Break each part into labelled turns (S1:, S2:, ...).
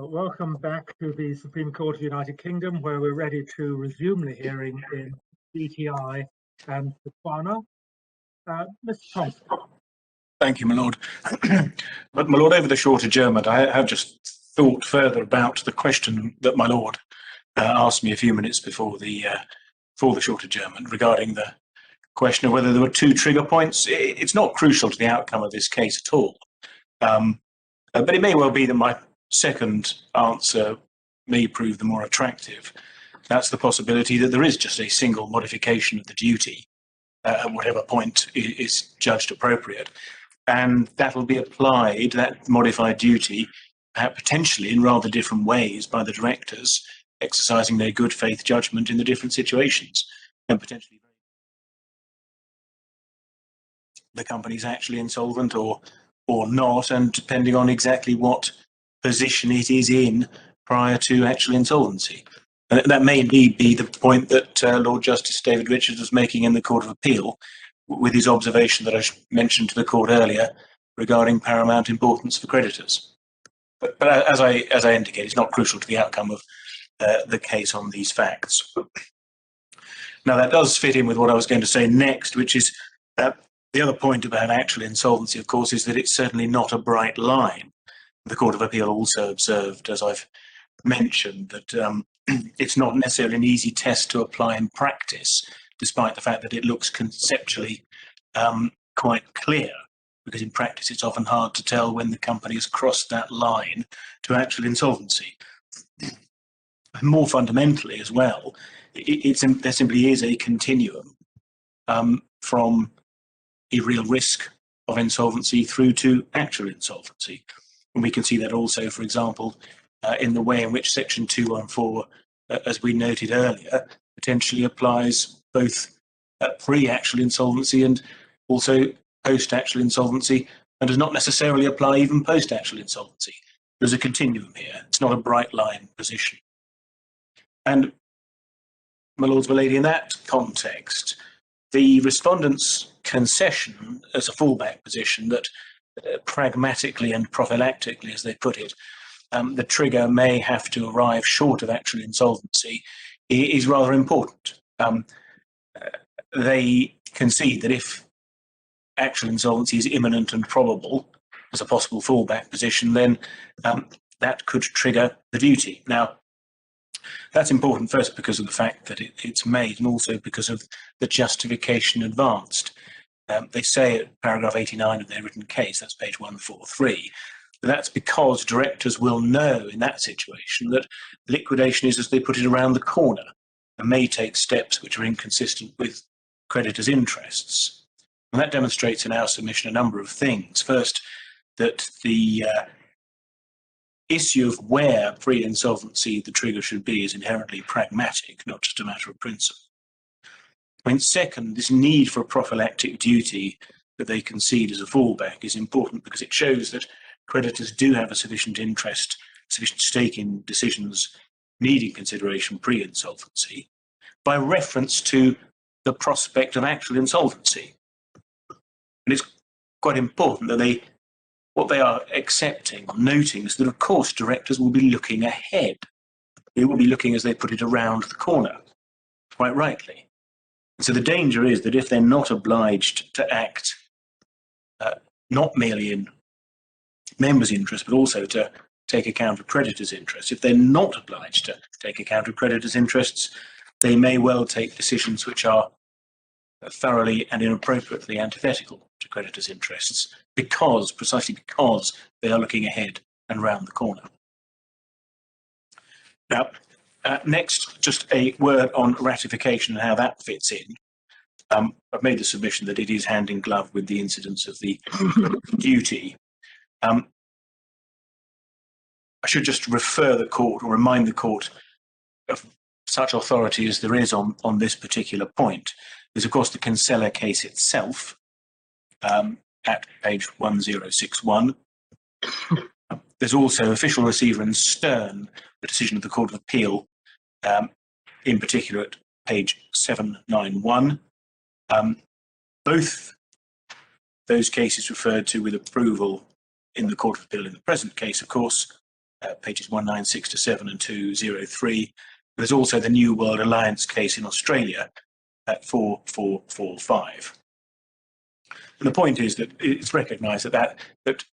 S1: Welcome back to the Supreme Court of the United Kingdom, where we're ready to resume the hearing in BTI and Sequana. Mr. Thompson.
S2: Thank you, my lord. But my lord, over the short adjournment, I have just thought further about the question that my lord asked me a few minutes before the short adjournment regarding the question of whether there were two trigger points. It's not crucial to the outcome of this case at all, but it may well be that my second answer may prove the more attractive. That's the possibility that there is just a single modification of the duty at whatever point is judged appropriate, and that'll be applied, that modified duty, potentially in rather different ways by the directors exercising their good faith judgment in the different situations, and potentially the company's actually insolvent or not, and depending on exactly what position it is in prior to actual insolvency. And that may indeed be the point that Lord Justice David Richards was making in the Court of Appeal with his observation that I mentioned to the court earlier regarding paramount importance for creditors. But as I indicated, it's not crucial to the outcome of the case on these facts. Now, that does fit in with what I was going to say next, which is the other point about actual insolvency, of course, is that it's certainly not a bright line. The Court of Appeal also observed, as I've mentioned, that it's not necessarily an easy test to apply in practice, despite the fact that it looks conceptually quite clear, because in practice it's often hard to tell when the company has crossed that line to actual insolvency. And more fundamentally as well, there simply is a continuum from a real risk of insolvency through to actual insolvency. And we can see that also, for example, in the way in which Section 214, as we noted earlier, potentially applies both pre-actual insolvency and also post-actual insolvency, and does not necessarily apply even post-actual insolvency. There's a continuum here. It's not a bright line position. And, my lords, my lady, in that context, the respondent's concession as a fallback position that pragmatically and prophylactically, as they put it, the trigger may have to arrive short of actual insolvency is rather important. They concede that if actual insolvency is imminent and probable as a possible fallback position, then that could trigger the duty. Now, that's important first because of the fact that it's made, and also because of the justification advanced. They say at paragraph 89 of their written case, that's page 143, that's because directors will know in that situation that liquidation is, as they put it, around the corner, and may take steps which are inconsistent with creditors' interests. And that demonstrates in our submission a number of things. First, that the issue of where pre-insolvency the trigger should be is inherently pragmatic, not just a matter of principle. And second, this need for a prophylactic duty that they concede as a fallback is important because it shows that creditors do have a sufficient interest, sufficient stake in decisions needing consideration pre-insolvency by reference to the prospect of actual insolvency. And it's quite important that what they are accepting, noting, is that of course directors will be looking ahead. They will be looking, as they put it, around the corner, quite rightly. And so the danger is that if they're not obliged to act not merely in members' interest, but also to take account of creditors' interests, if they're not obliged to take account of creditors' interests, they may well take decisions which are thoroughly and inappropriately antithetical to creditors' interests, precisely because they are looking ahead and round the corner. Now, next, just a word on ratification and how that fits in. I've made the submission that it is hand in glove with the incidence of the duty. I should just refer the court or remind the court of such authority as there is on this particular point. There's, of course, the Kinsella case itself at page 1061. There's also official receiver in Stern, the decision of the Court of Appeal, in particular at page 791. Both those cases referred to with approval in the Court of Appeal in the present case, of course, pages 196 to 7 and 203. There's also the New World Alliance case in Australia at 4445. And the point is that it's recognised that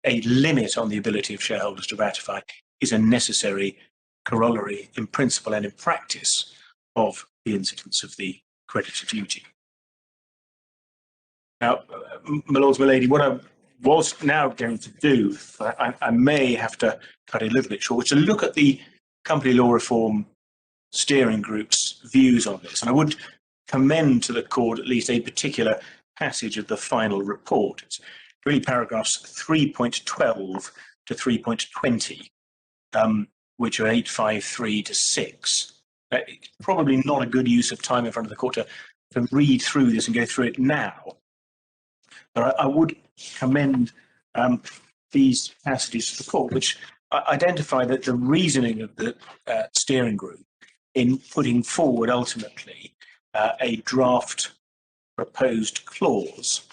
S2: a limit on the ability of shareholders to ratify is a necessary corollary in principle and in practice of the incidence of the creditor duty. Now, my lords, my lady, what I was now going to do, I may have to cut it a little bit short, to look at the Company Law Reform Steering Group's views on this. And I would commend to the court at least a particular passage of the final report. It's really paragraphs 3.12 to 3.20, which are 853 to 6. Probably not a good use of time in front of the court to read through this and go through it now. But I would commend these passages to the court, which identify that the reasoning of the steering group in putting forward ultimately a draft proposed clause,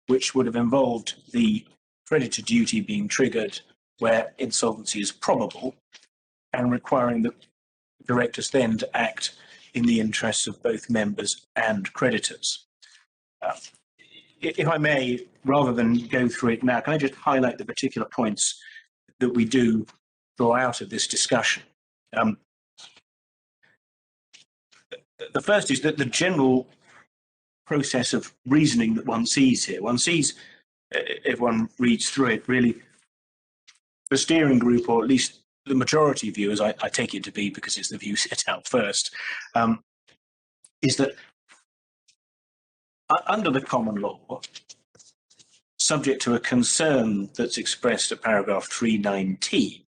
S2: which would have involved the creditor duty being triggered where insolvency is probable and requiring the directors then to act in the interests of both members and creditors. If I may, rather than go through it now, can I just highlight the particular points that we do draw out of this discussion? The first is that the general process of reasoning that one sees here, one sees, if one reads through it, really the steering group, or at least the majority view, as I take it to be because it's the view set out first, is that under the common law, subject to a concern that's expressed at paragraph 319,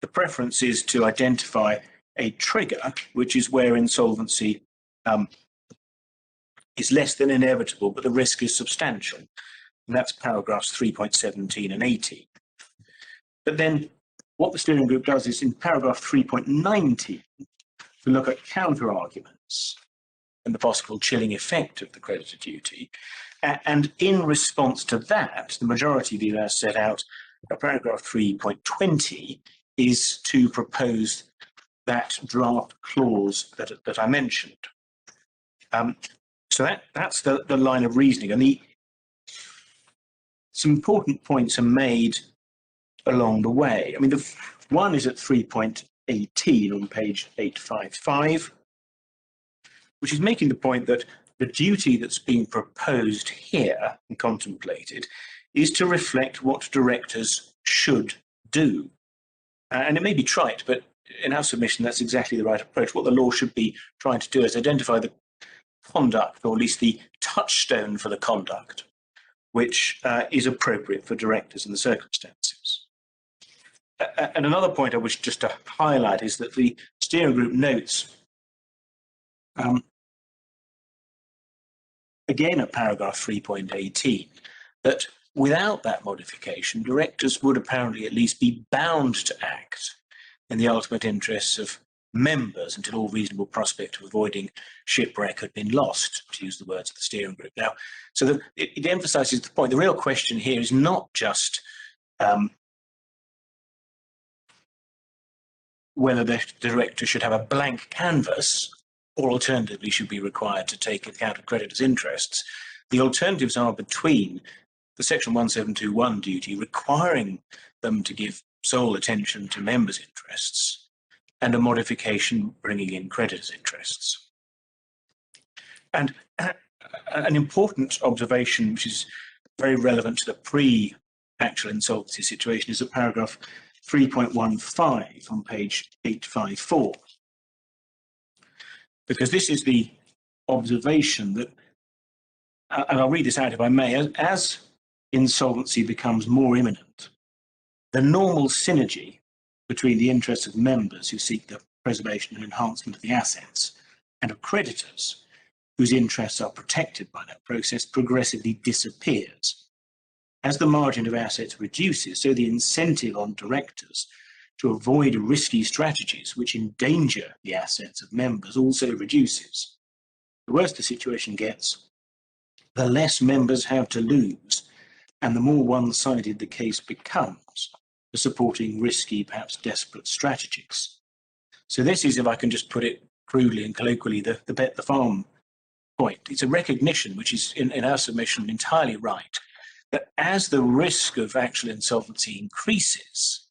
S2: the preference is to identify a trigger, which is where insolvency is less than inevitable, but the risk is substantial. And that's paragraphs 3.17 and 18. But then what the steering group does is in paragraph 3.19 to look at counter arguments and the possible chilling effect of the creditor duty. And in response to that, the majority view as set out paragraph 3.20 is to propose that draft clause that I mentioned. So that's the line of reasoning. And some important points are made along the way. I mean, the one is at 3.18 on page 855, which is making the point that the duty that's being proposed here and contemplated is to reflect what directors should do. And it may be trite, but in our submission, that's exactly the right approach. What the law should be trying to do is identify the conduct, or at least the touchstone for the conduct, which is appropriate for directors in the circumstances. And another point I wish just to highlight is that the steering group notes, again at paragraph 3.18, that without that modification, directors would apparently at least be bound to act in the ultimate interests of members until all reasonable prospect of avoiding shipwreck had been lost, to use the words of the steering group. Now, so it emphasises the point. The real question here is not just whether the director should have a blank canvas or alternatively should be required to take account of creditors' interests. The alternatives are between the section 1721 duty requiring them to give sole attention to members' interests and a modification bringing in creditors' interests. And an important observation, which is very relevant to the pre-actual insolvency situation, is at paragraph 3.15 on page 854. Because this is the observation that, and I'll read this out if I may, as insolvency becomes more imminent, the normal synergy between the interests of members who seek the preservation and enhancement of the assets and of creditors whose interests are protected by that process progressively disappears. As the margin of assets reduces, so the incentive on directors to avoid risky strategies which endanger the assets of members also reduces. The worse the situation gets, the less members have to lose, and the more one-sided the case becomes. for supporting risky, perhaps desperate strategies. So this is, if I can just put it crudely and colloquially, the bet the farm point. It's a recognition, which is in our submission entirely right, that as the risk of actual insolvency increases,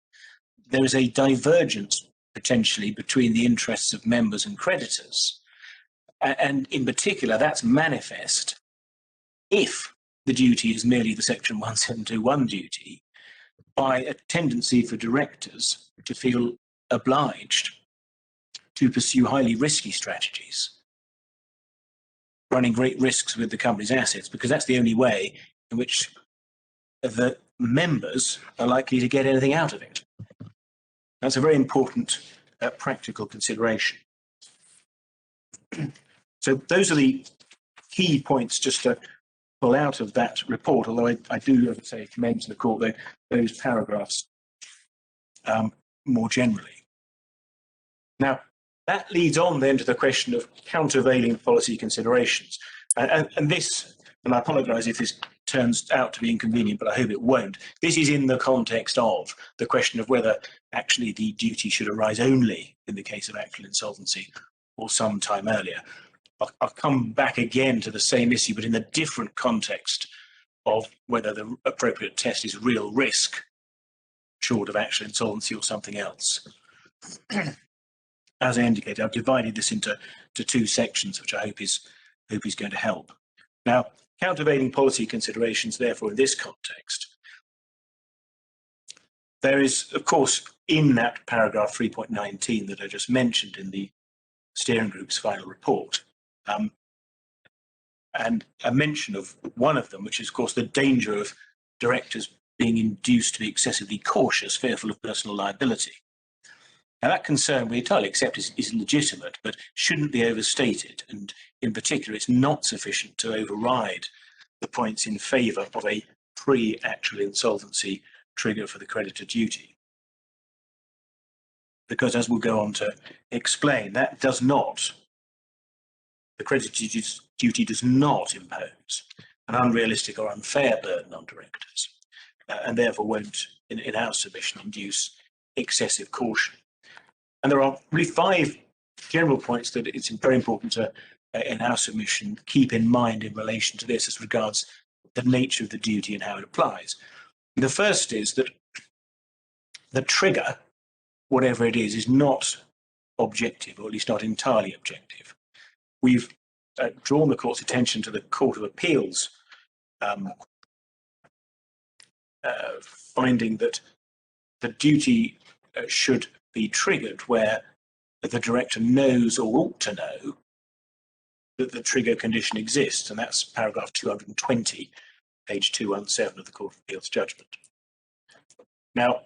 S2: there is a divergence potentially between the interests of members and creditors. And in particular, that's manifest if the duty is merely the Section 1721 duty, by a tendency for directors to feel obliged to pursue highly risky strategies, running great risks with the company's assets, because that's the only way in which the members are likely to get anything out of it. That's a very important practical consideration. So those are the key points just to pull out of that report, although I do, as I say, commend to the court those paragraphs more generally. Now, that leads on then to the question of countervailing policy considerations. And this, and I apologise if this turns out to be inconvenient, but I hope it won't. This is in the context of the question of whether actually the duty should arise only in the case of actual insolvency or some time earlier. I'll come back again to the same issue, but in a different context of whether the appropriate test is real risk, short of actual insolvency or something else. As I indicated, I've divided this into two sections, which I hope is going to help. Now, countervailing policy considerations, therefore, in this context, there is, of course, in that paragraph 3.19 that I just mentioned in the steering group's final report, and a mention of one of them, which is, of course, the danger of directors being induced to be excessively cautious, fearful of personal liability. Now, that concern we entirely accept is legitimate, but shouldn't be overstated. And in particular, it's not sufficient to override the points in favour of a pre-actual insolvency trigger for the creditor duty. Because, as we'll go on to explain, that does not, the creditor duty does not impose an unrealistic or unfair burden on directors, and therefore won't, in our submission, induce excessive caution. And there are really 5 general points that it's very important to, in our submission, keep in mind in relation to this as regards the nature of the duty and how it applies. The first is that the trigger, whatever it is not objective, or at least not entirely objective. We've drawn the court's attention to the Court of Appeal's finding that the duty should be triggered where the director knows or ought to know that the trigger condition exists, and that's paragraph 220, page 217 of the Court of Appeal's judgment. Now,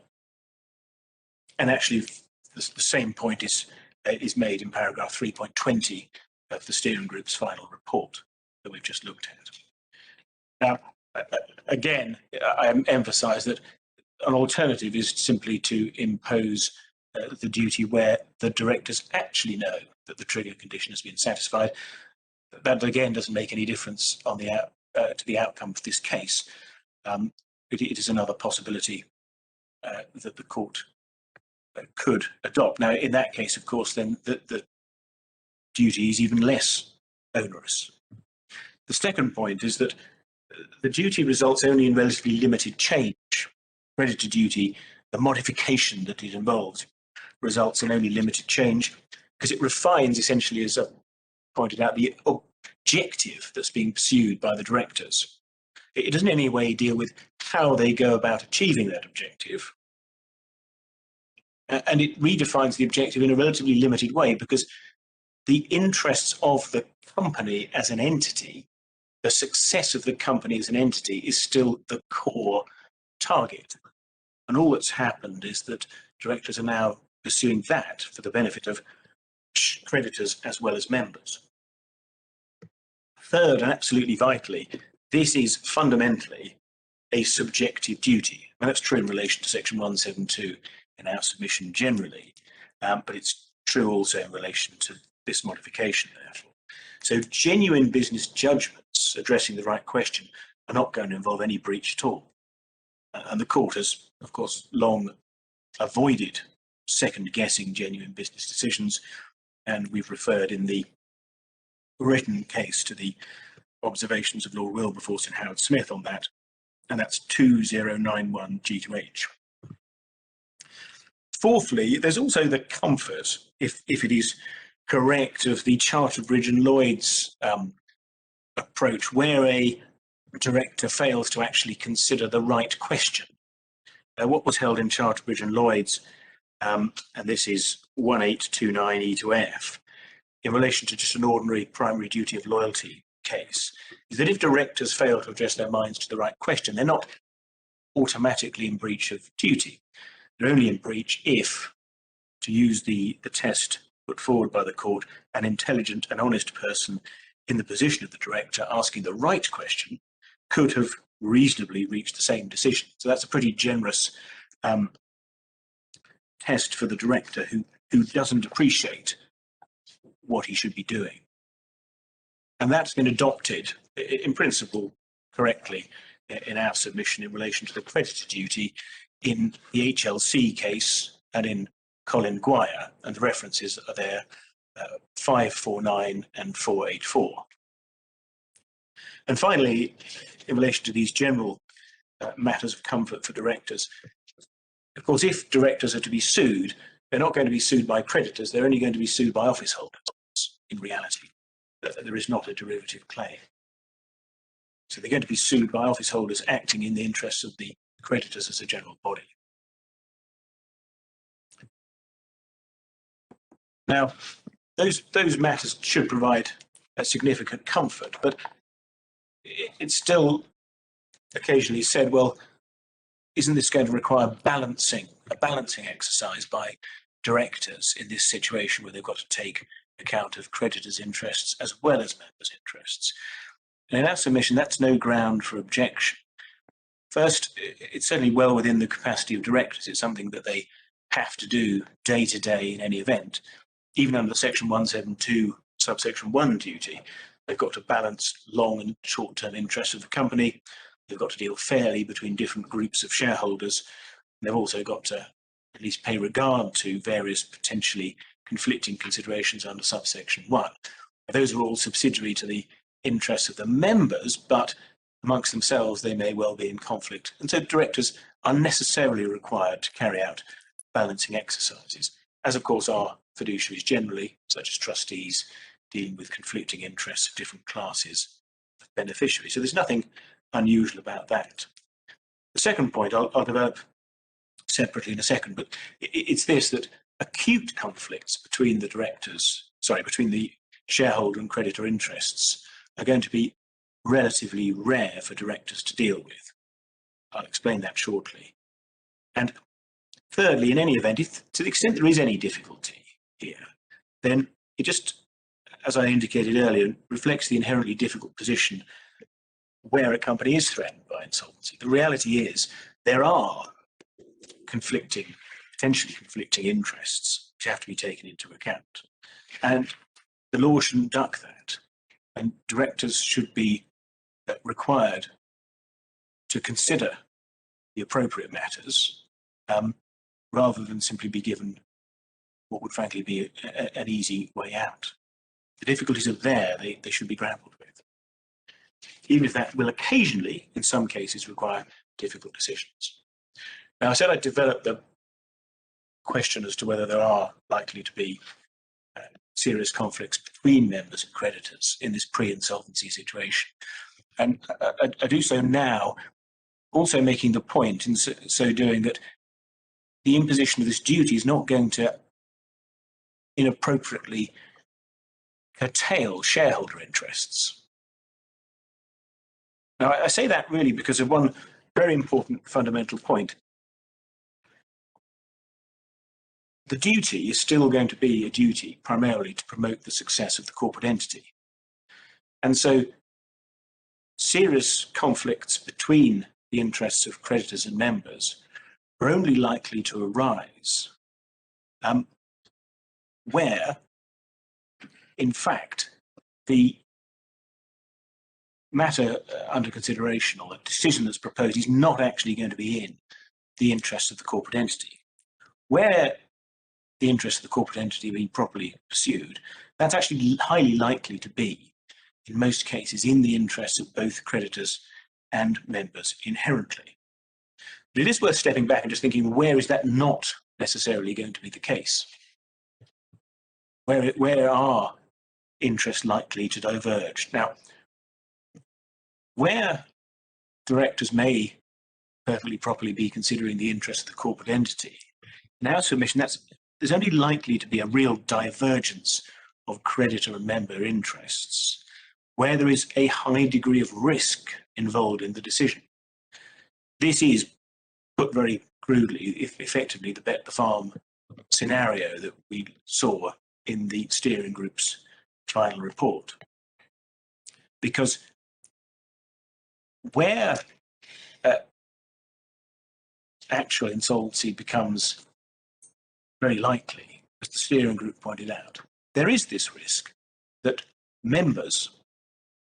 S2: and actually the same point is made in paragraph 3.20 of the steering group's final report that we've just looked at. Now, again, I emphasise that an alternative is simply to impose the duty where the directors actually know that the trigger condition has been satisfied. That again doesn't make any difference on the to the outcome of this case. It is another possibility that the court could adopt. Now, in that case, of course, then the duty is even less onerous. The second point is that the duty results only in relatively limited change. Creditor duty, the modification that it involves, results in only limited change because it refines, essentially, as I pointed out, the objective that's being pursued by the directors. It doesn't in any way deal with how they go about achieving that objective. And it redefines the objective in a relatively limited way because the interests of the company as an entity, the success of the company as an entity is still the core target. And all that's happened is that directors are now pursuing that for the benefit of creditors as well as members. Third, and absolutely vitally, this is fundamentally a subjective duty. And that's true in relation to Section 172 in our submission generally, but it's true also in relation to this modification, therefore. So genuine business judgments addressing the right question are not going to involve any breach at all. And the court has, of course, long avoided second-guessing genuine business decisions, and we've referred in the written case to the observations of Lord Wilberforce and Howard Smith on that, and that's 2091 G2H. Fourthly, there's also the comfort, if it is correct, of the Chartered Bridge and Lloyd's approach, where a director fails to actually consider the right question. What was held in Chartered Bridge and Lloyd's, and this is 1829 E to F, in relation to just an ordinary primary duty of loyalty case, is that if directors fail to address their minds to the right question, they're not automatically in breach of duty. They're only in breach if, to use the test put forward by the court, an intelligent and honest person in the position of the director asking the right question could have reasonably reached the same decision. So that's a pretty generous test for the director who doesn't appreciate what he should be doing. And that's been adopted, in principle, correctly in our submission in relation to the creditor duty in the HLC case and in Colin Guire, and the references are there, 549 and 484. And finally, in relation to these general matters of comfort for directors, of course, if directors are to be sued, they're not going to be sued by creditors, they're only going to be sued by office holders in reality. There is not a derivative claim. So they're going to be sued by office holders acting in the interests of the creditors as a general body. Now, those matters should provide a significant comfort, but it's still occasionally said, well, isn't this going to require a balancing exercise by directors in this situation where they've got to take account of creditors' interests as well as members' interests? And in our submission, that's no ground for objection. First, it's certainly well within the capacity of directors. It's something that they have to do day to day in any event. Even under Section 172, subsection 1 duty, they've got to balance long and short-term interests of the company. They've got to deal fairly between different groups of shareholders. They've also got to at least pay regard to various potentially conflicting considerations under subsection 1. Those are all subsidiary to the interests of the members, but amongst themselves they may well be in conflict. And so directors are necessarily required to carry out balancing exercises, as of course are fiduciaries generally, such as trustees dealing with conflicting interests of different classes of beneficiaries. So there's nothing unusual about that. The second point I'll develop separately in a second, but it's this, that acute conflicts between the between the shareholder and creditor interests are going to be relatively rare for directors to deal with. I'll explain that shortly. And thirdly, in any event, if to the extent there is any difficulty here, then it just, as I indicated earlier, reflects the inherently difficult position where a company is threatened by insolvency. The reality is there are potentially conflicting interests which have to be taken into account. And the law shouldn't duck that. And directors should be required to consider the appropriate matters rather than simply be given what would frankly be an easy way out. The difficulties are there, they should be grappled with, even if that will occasionally, in some cases, require difficult decisions. Now, I said I'd develop the question as to whether there are likely to be serious conflicts between members and creditors in this pre-insolvency situation. And I do so now, also making the point in so doing that the imposition of this duty is not going to inappropriately curtail shareholder interests. Now, I say that really because of one very important fundamental point. The duty is still going to be a duty primarily to promote the success of the corporate entity. And so serious conflicts between the interests of creditors and members are only likely to arise where, in fact, the matter under consideration or the decision that's proposed is not actually going to be in the interests of the corporate entity, where the interest of the corporate entity being properly pursued, that's actually highly likely to be, in most cases, in the interests of both creditors and members inherently. But it is worth stepping back and just thinking, where is that not necessarily going to be the case? Where are interests likely to diverge? Now, where directors may perfectly properly be considering the interest of the corporate entity, in our submission, there's only likely to be a real divergence of creditor and member interests where there is a high degree of risk involved in the decision. This is, put very crudely, effectively the bet the farm scenario that we saw in the steering group's final report. Because where actual insolvency becomes very likely, as the steering group pointed out, there is this risk that members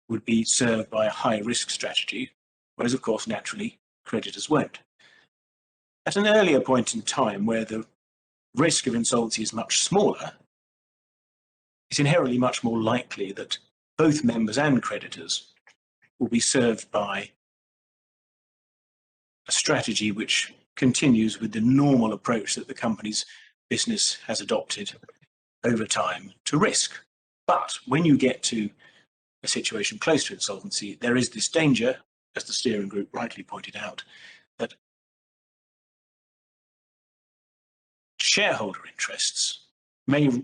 S2: would be served by a high risk strategy, whereas of course naturally creditors won't. At an earlier point in time where the risk of insolvency is much smaller, it's inherently much more likely that both members and creditors will be served by a strategy which continues with the normal approach that the company's business has adopted over time to risk. But when you get to a situation close to insolvency, there is this danger, as the steering group rightly pointed out, that shareholder interests may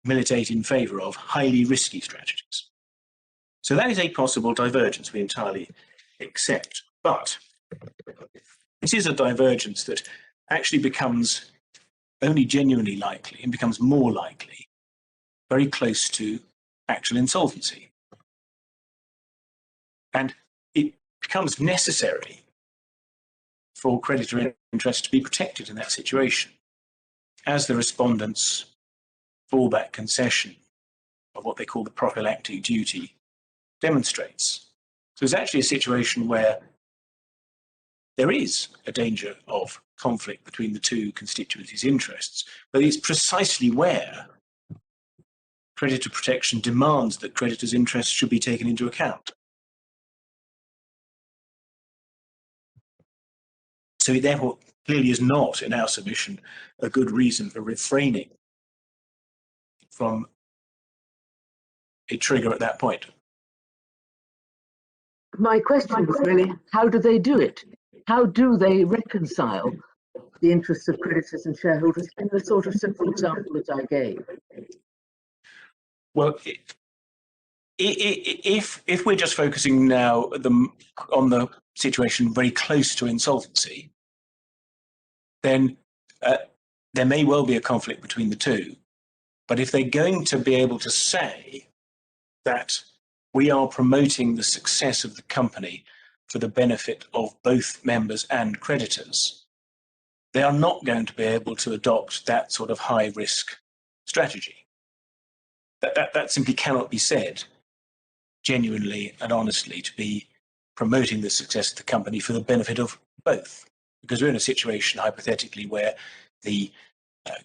S2: militate in favour of highly risky strategies. So that is a possible divergence we entirely accept. But this is a divergence that actually becomes only genuinely likely and becomes more likely very close to actual insolvency. And it becomes necessary for creditor interest to be protected in that situation, as the respondents' fallback concession of what they call the prophylactic duty demonstrates. So it's actually a situation where there is a danger of conflict between the two constituencies' interests, but it's precisely where creditor protection demands that creditors' interests should be taken into account. So it therefore clearly is not, in our submission, a good reason for refraining from a trigger at that point.
S3: My question was really, how do they do it? How do they reconcile the interests of creditors and shareholders in the sort of simple example that I gave?
S2: Well, if we're just focusing now on the situation very close to insolvency, then there may well be a conflict between the two. But if they're going to be able to say that we are promoting the success of the company for the benefit of both members and creditors, they are not going to be able to adopt that sort of high risk strategy. That simply cannot be said genuinely and honestly to be promoting the success of the company for the benefit of both. Because we're in a situation, hypothetically, where the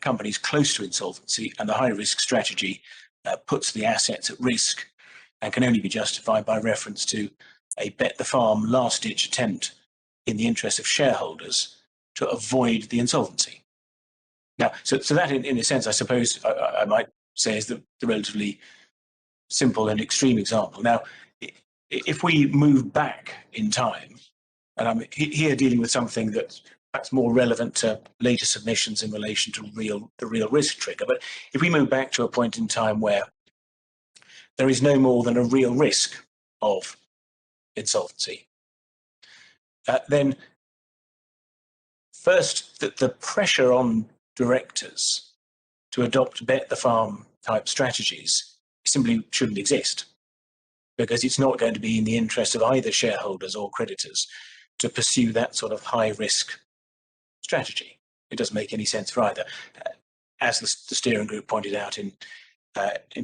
S2: company is close to insolvency and the high risk strategy puts the assets at risk and can only be justified by reference to a bet the farm last ditch attempt in the interest of shareholders to avoid the insolvency. Now, so that in a sense, I suppose I might say is the relatively simple and extreme example. Now, if we move back in time, and I'm here dealing with something that's perhaps more relevant to later submissions in relation to the real risk trigger, but if we move back to a point in time where there is no more than a real risk of insolvency, then first, the pressure on directors to adopt bet the farm type strategies simply shouldn't exist, because it's not going to be in the interest of either shareholders or creditors to pursue that sort of high risk strategy. It doesn't make any sense for either, as the steering group pointed out in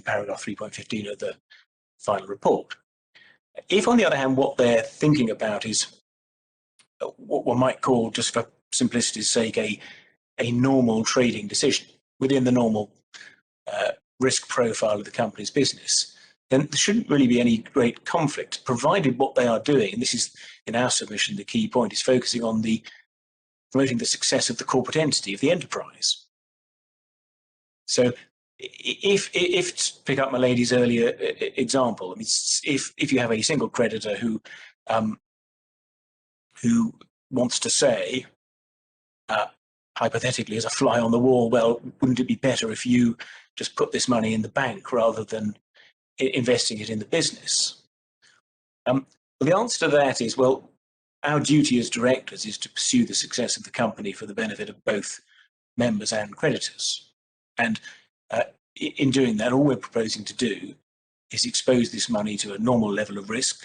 S2: paragraph 3.15 of the final report. If, on the other hand, what they're thinking about is what one might call, just for simplicity's sake, a normal trading decision within the normal risk profile of the company's business, then there shouldn't really be any great conflict, provided what they are doing, and this is in our submission the key point, is focusing on the promoting the success of the corporate entity, of the enterprise. So if to pick up my lady's earlier example, I mean, if you have a single creditor who wants to say, hypothetically, as a fly on the wall, well, wouldn't it be better if you just put this money in the bank rather than investing it in the business? Well, the answer to that is, well, our duty as directors is to pursue the success of the company for the benefit of both members and creditors. And in doing that, all we're proposing to do is expose this money to a normal level of risk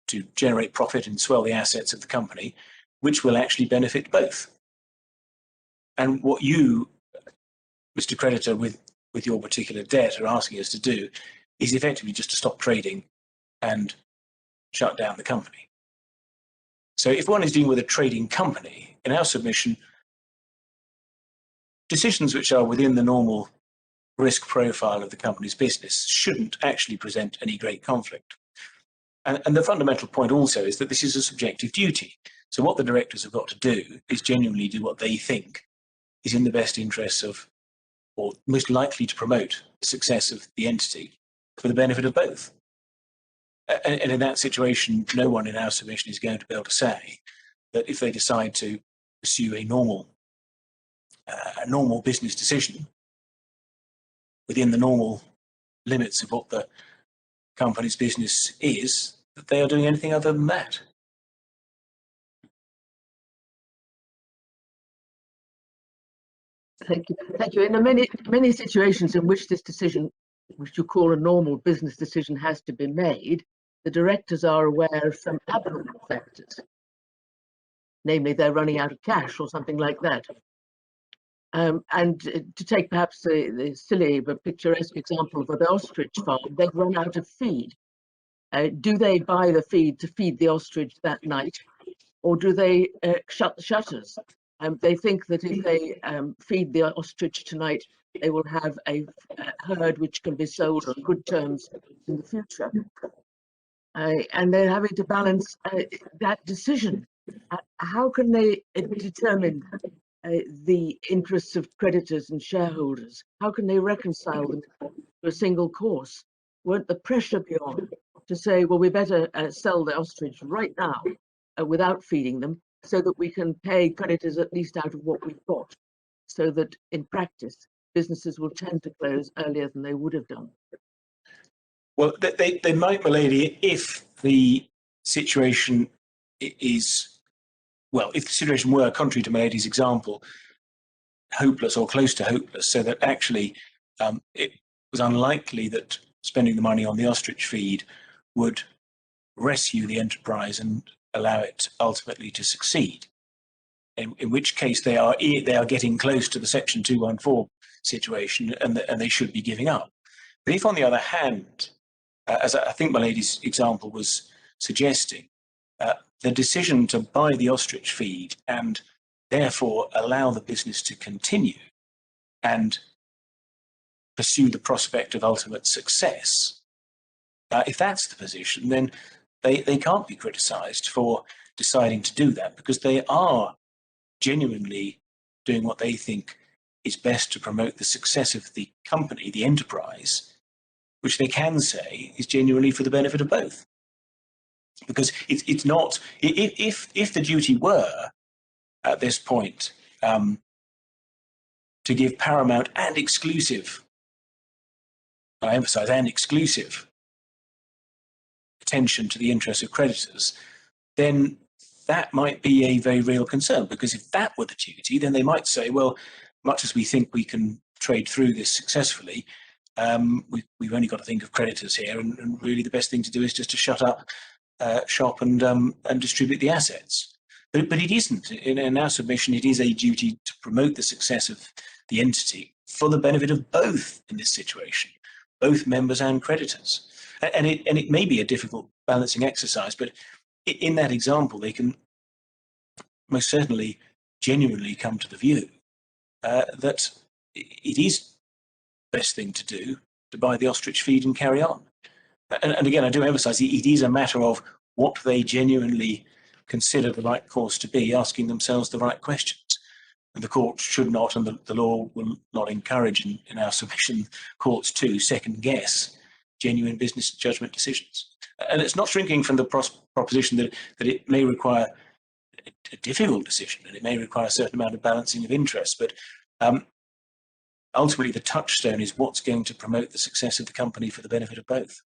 S2: to generate profit and swell the assets of the company, which will actually benefit both. And what you, Mr. Creditor, with your particular debt are asking us to do is effectively just to stop trading and shut down the company. So if one is dealing with a trading company, in our submission, decisions which are within the normal risk profile of the company's business shouldn't actually present any great conflict. And the fundamental point also is that this is a subjective duty. So what the directors have got to do is genuinely do what they think is in the best interests of, or most likely to promote, the success of the entity for the benefit of both. And in that situation, no one in our submission is going to be able to say that if they decide to pursue a normal business decision within the normal limits of what the company's business is, that they are doing anything other than that.
S3: Thank you. Thank you. In the many situations in which this decision, which you call a normal business decision, has to be made, the directors are aware of some abnormal factors. Namely, they're running out of cash or something like that. And to take perhaps the silly but picturesque example of an ostrich farm, they've run out of feed. Do they buy the feed to feed the ostrich that night, or do they shut the shutters? They think that if they feed the ostrich tonight, they will have a herd which can be sold on good terms in the future. And they're having to balance that decision. How can they determine the interests of creditors and shareholders? How can they reconcile them to a single course? Won't the pressure be on to say, well, we better sell the ostrich right now without feeding them, so that we can pay creditors at least out of what we've got, so that in practice, businesses will tend to close earlier than they would have done?
S2: Well, they might, my lady, if the situation is, well, if the situation were, contrary to my lady's example, hopeless or close to hopeless, so that actually it was unlikely that spending the money on the ostrich feed would rescue the enterprise and allow it ultimately to succeed. In which case they are getting close to the Section 214 situation, and they should be giving up. But if, on the other hand, as I think my lady's example was suggesting, the decision to buy the ostrich feed and therefore allow the business to continue and pursue the prospect of ultimate success, if that's the position, then they can't be criticised for deciding to do that, because they are genuinely doing what they think is best to promote the success of the company, the enterprise, which they can say is genuinely for the benefit of both. Because it's not, if the duty were at this point to give paramount and exclusive, I emphasize, and exclusive attention to the interests of creditors, then that might be a very real concern. Because if that were the duty, then they might say, well, much as we think we can trade through this successfully, we've only got to think of creditors here, and really the best thing to do is just to shut up shop and distribute the assets. But it isn't. In our submission, it is a duty to promote the success of the entity for the benefit of both in this situation, both members and creditors. And it may be a difficult balancing exercise, but in that example, they can most certainly genuinely come to the view that it is the best thing to do to buy the ostrich feed and carry on. And again, I do emphasise it is a matter of what they genuinely consider the right course to be, asking themselves the right questions. And the court should not, and the law will not encourage in our submission courts to second guess genuine business judgment decisions. And it's not shrinking from the proposition that it may require a difficult decision and it may require a certain amount of balancing of interests, but ultimately the touchstone is what's going to promote the success of the company for the benefit of both.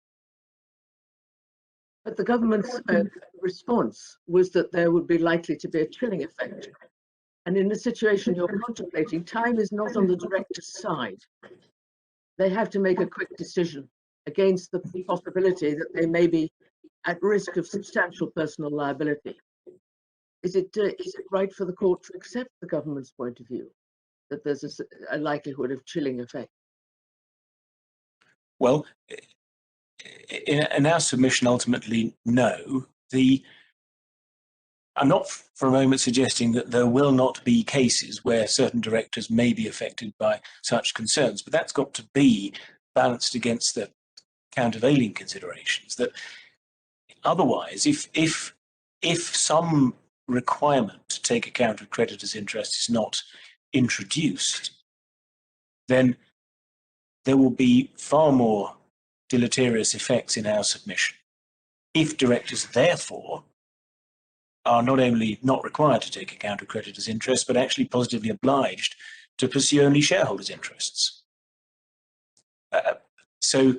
S3: But the government's response was that there would be likely to be a chilling effect. And in the situation you're contemplating, time is not on the director's side. They have to make a quick decision against the possibility that they may be at risk of substantial personal liability. Is it right for the court to accept the government's point of view that there's a likelihood of chilling effect?
S2: Well, in our submission, ultimately, no. I'm not for a moment suggesting that there will not be cases where certain directors may be affected by such concerns, but that's got to be balanced against the countervailing considerations. That otherwise, if some requirement to take account of creditors' interests is not introduced, then there will be far more deleterious effects in our submission. If directors, therefore, are not only not required to take account of creditors' interests, but actually positively obliged to pursue only shareholders' interests. So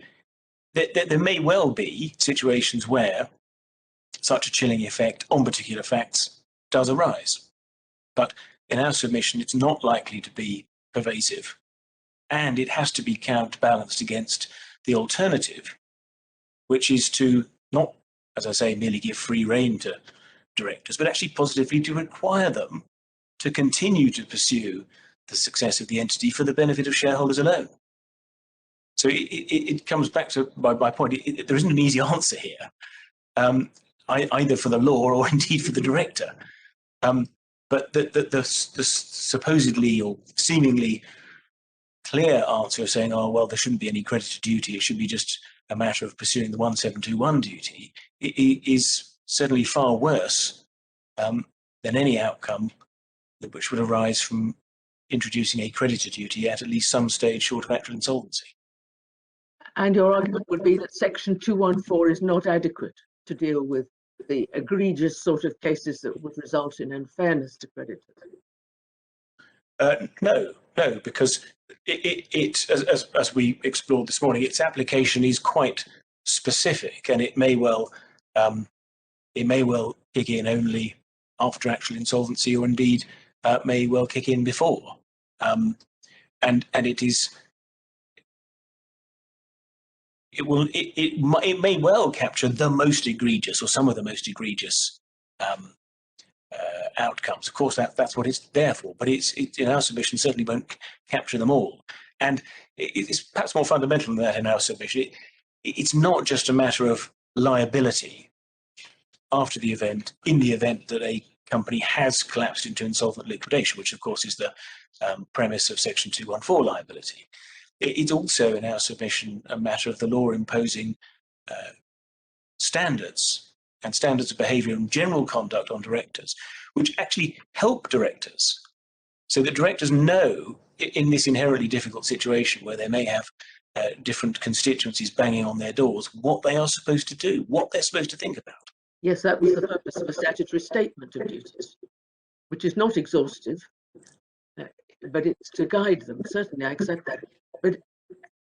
S2: there may well be situations where such a chilling effect on particular facts does arise. But in our submission, it's not likely to be pervasive, and it has to be counterbalanced against the alternative, which is to not, as I say, merely give free rein to directors, but actually positively to require them to continue to pursue the success of the entity for the benefit of shareholders alone. So it comes back to my point. There isn't an easy answer here, either for the law or indeed for the director. But the supposedly or seemingly clear answer of saying, oh, well, there shouldn't be any creditor duty, it should be just a matter of pursuing the 1721 duty, is certainly far worse than any outcome which would arise from introducing a creditor duty at least some stage short of actual insolvency. And
S3: your argument would be that Section 214 is not adequate to deal with the egregious sort of cases that would result in unfairness to creditors?
S2: No, because as we explored this morning, its application is quite specific, and it may well kick in only after actual insolvency, or indeed may well kick in before. And it may well capture the most egregious or some of the most egregious outcomes. Of course, that's what it's there for, but it's in our submission certainly won't capture them all. And it's perhaps more fundamental than that in our submission. It's not just a matter of liability after the event, in the event that a company has collapsed into insolvent liquidation, which of course is the premise of Section 214 liability. It's also in our submission a matter of the law imposing standards and standards of behaviour and general conduct on directors, which actually help directors, so that directors know in this inherently difficult situation where they may have different constituencies banging on their doors, what they are supposed to do, what they're supposed to think about.
S3: Yes, that was the purpose of a statutory statement of duties, which is not exhaustive, but it's to guide them. Certainly, I accept that. But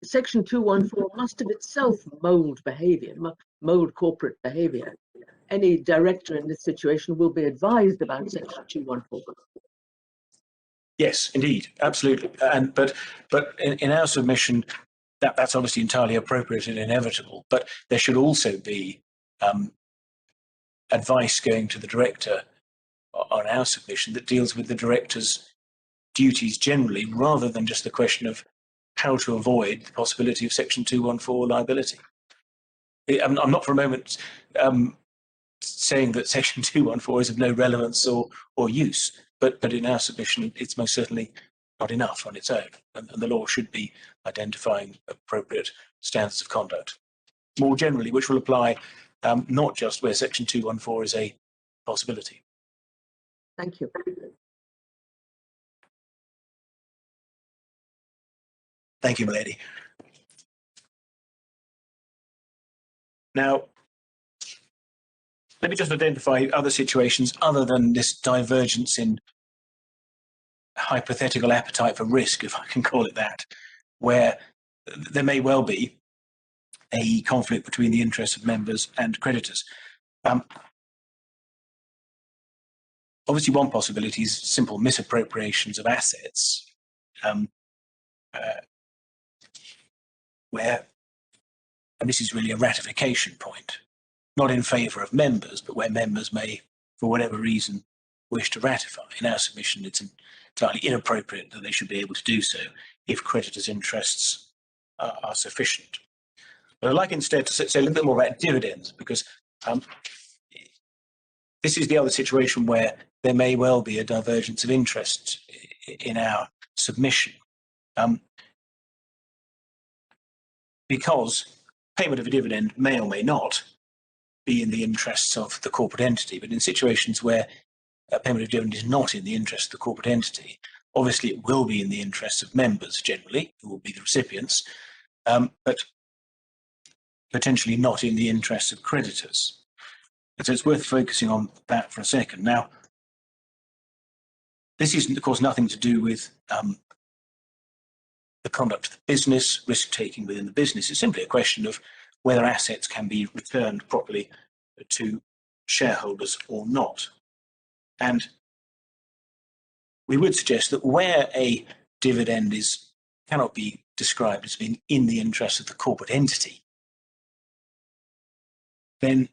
S3: Section 214 must of itself mould behaviour, mould corporate behaviour. Any director in this situation will be advised about Section 214.
S2: Yes, indeed, absolutely. But in our submission, that's obviously entirely appropriate and inevitable. But there should also be advice going to the director on our submission that deals with the director's duties generally, rather than just the question of how to avoid the possibility of Section 214 liability. I'm not for a moment saying that Section 214 is of no relevance or use, but in our submission, it's most certainly not enough on its own, and the law should be identifying appropriate standards of conduct. More generally, which will apply not just where Section 214 is a possibility.
S3: Thank you.
S2: Thank you, milady. Now, let me just identify other situations other than this divergence in hypothetical appetite for risk, if I can call it that, where there may well be a conflict between the interests of members and creditors. Obviously, one possibility is simple misappropriations of assets, where, and this is really a ratification point, not in favour of members, but where members may, for whatever reason, wish to ratify. In our submission, it's entirely inappropriate that they should be able to do so if creditors' interests are sufficient. But I'd like instead to say a little bit more about dividends, because this is the other situation where there may well be a divergence of interest in our submission. Because payment of a dividend may or may not be in the interests of the corporate entity, but in situations where a payment of dividend is not in the interest of the corporate entity, obviously it will be in the interests of members generally, who will be the recipients, but potentially not in the interests of creditors. And so it's worth focusing on that for a second. Now, this is, of course, nothing to do with the conduct of the business, risk-taking within the business. It's simply a question of whether assets can be returned properly to shareholders or not. And we would suggest that where a dividend cannot be described as being in the interest of the corporate entity, then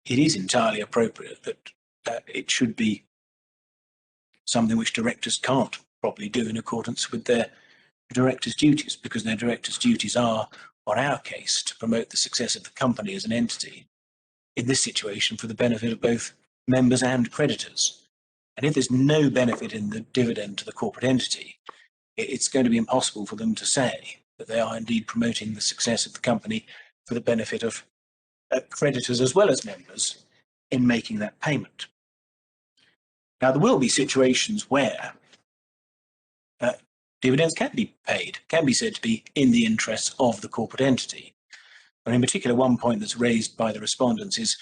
S2: it is entirely appropriate that it should be something which directors can't properly do in accordance with their directors' duties, because their directors' duties are, on our case, to promote the success of the company as an entity, in this situation for the benefit of both members and creditors. And if there's no benefit in the dividend to the corporate entity, it's going to be impossible for them to say that they are indeed promoting the success of the company for the benefit of creditors as well as members in making that payment. Now, there will be situations where dividends can be paid, can be said to be in the interests of the corporate entity. And in particular, one point that's raised by the respondents is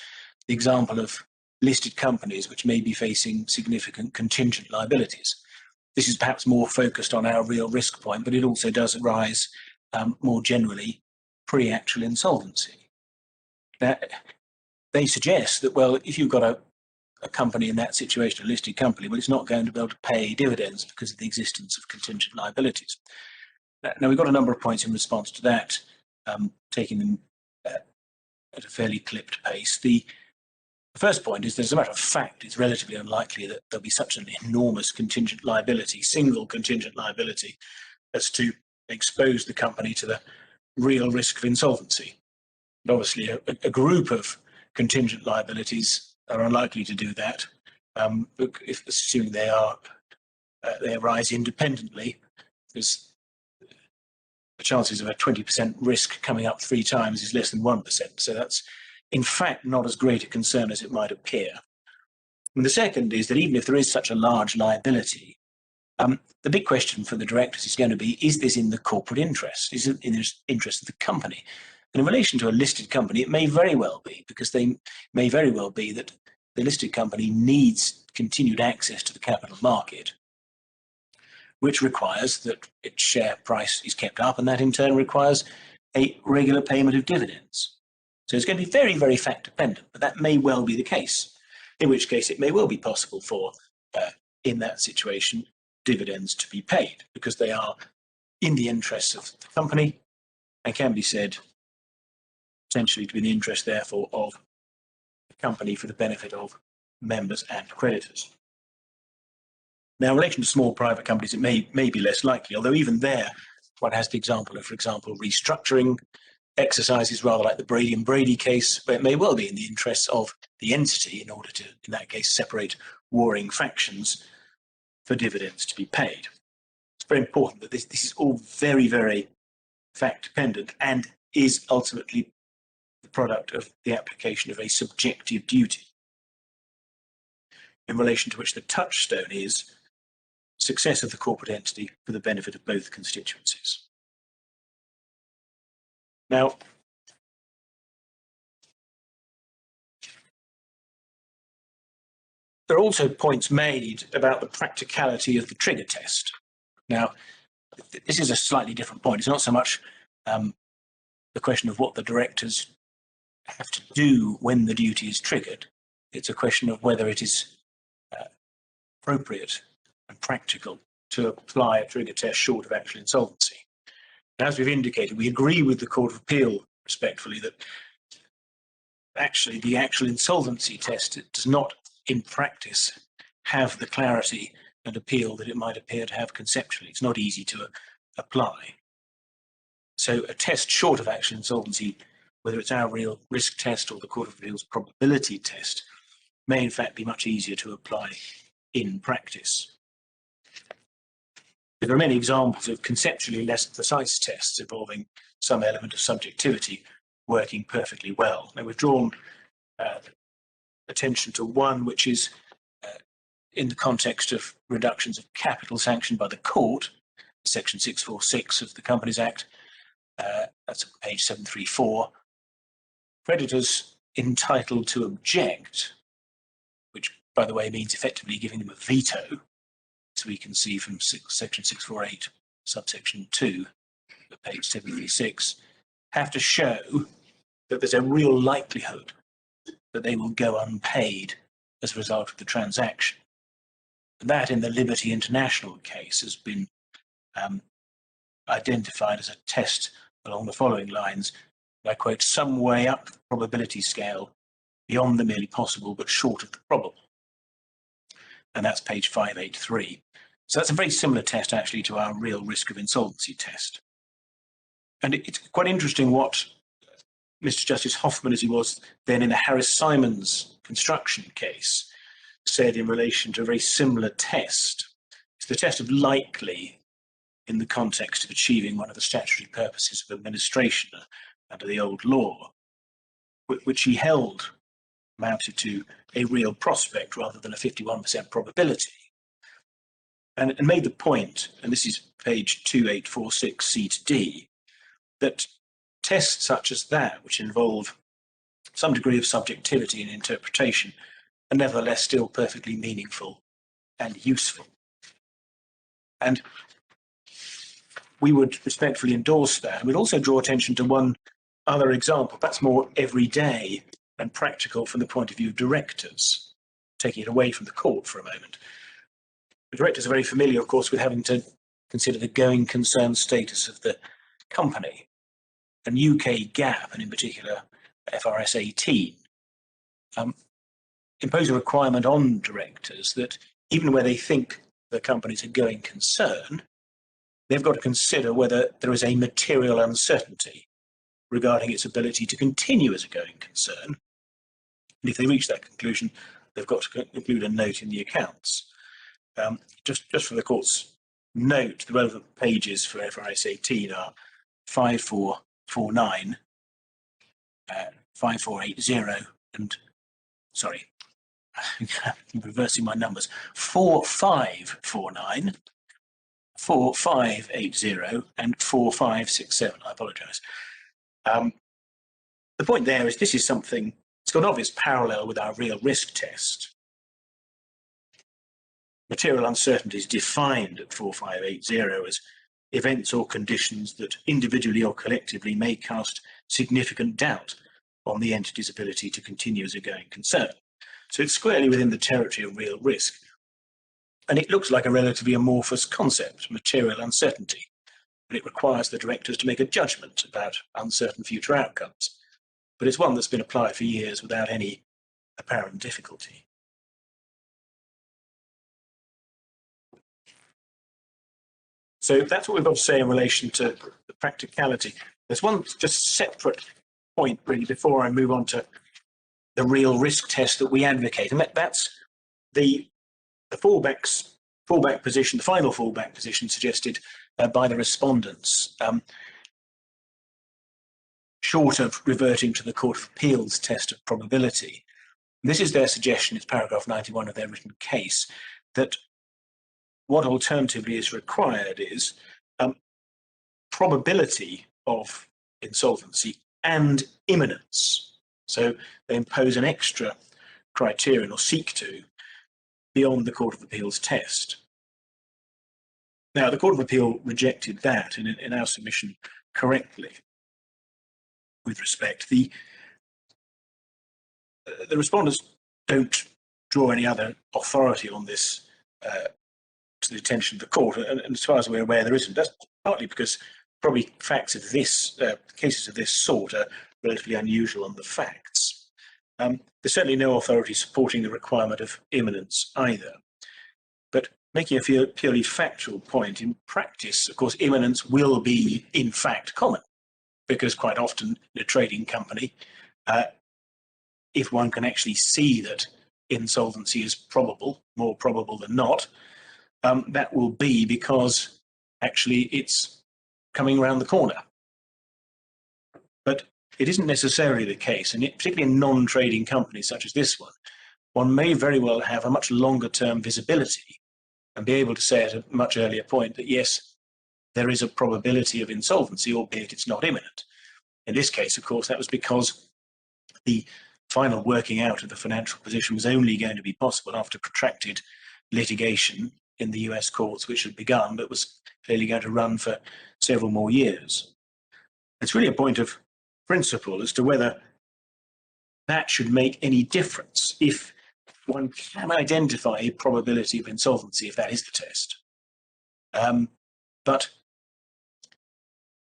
S2: the example of listed companies which may be facing significant contingent liabilities. This is perhaps more focused on our real risk point, but it also does arise more generally pre-actual insolvency. Now, they suggest that, well, if you've got a company in that situation, a listed company, well, it's not going to be able to pay dividends because of the existence of contingent liabilities. Now, we've got a number of points in response to that, taking them at a fairly clipped pace. The first point is that, as a matter of fact, it's relatively unlikely that there'll be such an enormous contingent liability, single contingent liability, as to expose the company to the real risk of insolvency. And obviously, a group of contingent liabilities are unlikely to do that, if assuming they arise independently, because the chances of a 20% risk coming up 3 times is less than 1%. So that's, in fact, not as great a concern as it might appear. And the second is that even if there is such a large liability, the big question for the directors is going to be, is this in the corporate interest? Is it in the interest of the company? And in relation to a listed company, it may very well be, because they may very well be that the listed company needs continued access to the capital market, which requires that its share price is kept up, and that in turn requires a regular payment of dividends. So it's going to be very, very fact dependent, but that may well be the case, in which case it may well be possible for, in that situation, dividends to be paid, because they are in the interests of the company and can be said potentially to be in the interest, therefore, of the company for the benefit of members and creditors. Now, in relation to small private companies, it may be less likely, although even there, one has the example of, for example, restructuring exercises, rather like the Brady and Brady case, where it may well be in the interests of the entity in order to, in that case, separate warring factions for dividends to be paid. very important that this is all very, very fact dependent and is ultimately the product of the application of a subjective duty, in relation to which the touchstone is success of the corporate entity for the benefit of both constituencies. Now, there are also points made about the practicality of the trigger test. Now, this is a slightly different point. It's not so much the question of what the directors have to do when the duty is triggered. It's a question of whether it is appropriate and practical to apply a trigger test short of actual insolvency. And as we've indicated, we agree with the Court of Appeal respectfully that actually the actual insolvency test does not in practice have the clarity and appeal that it might appear to have conceptually. It's not easy to apply. So a test short of actual insolvency, whether it's our real risk test or the Court of Appeal's probability test, may in fact be much easier to apply in practice. There are many examples of conceptually less precise tests involving some element of subjectivity working perfectly well. Now, we've drawn attention to one which is in the context of reductions of capital sanctioned by the court, section 646 of the Companies Act. That's on page 734. Creditors entitled to object, which by the way means effectively giving them a veto, as we can see from section 648 subsection 2 of page 736, have to show that there's a real likelihood that they will go unpaid as a result of the transaction. And that in the Liberty International case has been identified as a test along the following lines. I quote, some way up the probability scale beyond the merely possible but short of the probable. And that's page 583. So that's a very similar test actually to our real risk of insolvency test. And it's quite interesting what Mr. Justice Hoffman, as he was then in the Harris-Simons construction case, said in relation to a very similar test. It's the test of likely in the context of achieving one of the statutory purposes of administration under the old law, which he held amounted to a real prospect rather than a 51% probability. And made the point, and this is page 2846 C to D, that tests such as that, which involve some degree of subjectivity and interpretation, are nevertheless still perfectly meaningful and useful. And we would respectfully endorse that. We'd also draw attention to one other example, perhaps more everyday and practical from the point of view of directors, taking it away from the court for a moment. The directors are very familiar, of course, with having to consider the going concern status of the company. And UK GAAP, and in particular FRS 18, impose a requirement on directors that even where they think the company's a going concern, they've got to consider whether there is a material uncertainty regarding its ability to continue as a going concern. And if they reach that conclusion, they've got to include a note in the accounts. Just for the court's note, the relevant pages for FRS 18 are 5449, 5480, and sorry, I'm reversing my numbers, 4549, 4580, and 4567. I apologise. The point there is this is something, it's got an obvious parallel with our real risk test. Material uncertainty is defined at 4580 as events or conditions that individually or collectively may cast significant doubt on the entity's ability to continue as a going concern. So it's squarely within the territory of real risk. And it looks like a relatively amorphous concept, material uncertainty, but it requires the directors to make a judgment about uncertain future outcomes. But it's one that's been applied for years without any apparent difficulty. So that's what we've got to say in relation to the practicality. There's one just separate point really before I move on to the real risk test that we advocate, and that's the fallbacks fallback position, the final fallback position suggested by the respondents, short of reverting to the Court of Appeal's test of probability. This is their suggestion, it's paragraph 91 of their written case, that what alternatively is required is probability of insolvency and imminence. So they impose an extra criterion, or seek to, beyond the Court of Appeal's test. Now, the Court of Appeal rejected that in our submission correctly. With respect, the respondents don't draw any other authority on this to the attention of the court, and as far as we're aware, there isn't. That's partly because probably facts of this, cases of this sort are relatively unusual on the facts. There's certainly no authority supporting the requirement of imminence either. But making a purely factual point, in practice, of course, imminence will be in fact common, because quite often in a trading company, if one can actually see that insolvency is probable, more probable than not, that will be because actually it's coming around the corner. But it isn't necessarily the case, and particularly in non-trading companies such as this one may very well have a much longer term visibility and be able to say at a much earlier point that yes, there is a probability of insolvency, albeit it's not imminent. In this case, of course, that was because the final working out of the financial position was only going to be possible after protracted litigation in the US courts, which had begun, but was clearly going to run for several more years. It's really a point of principle as to whether that should make any difference if one can identify a probability of insolvency, if that is the test. But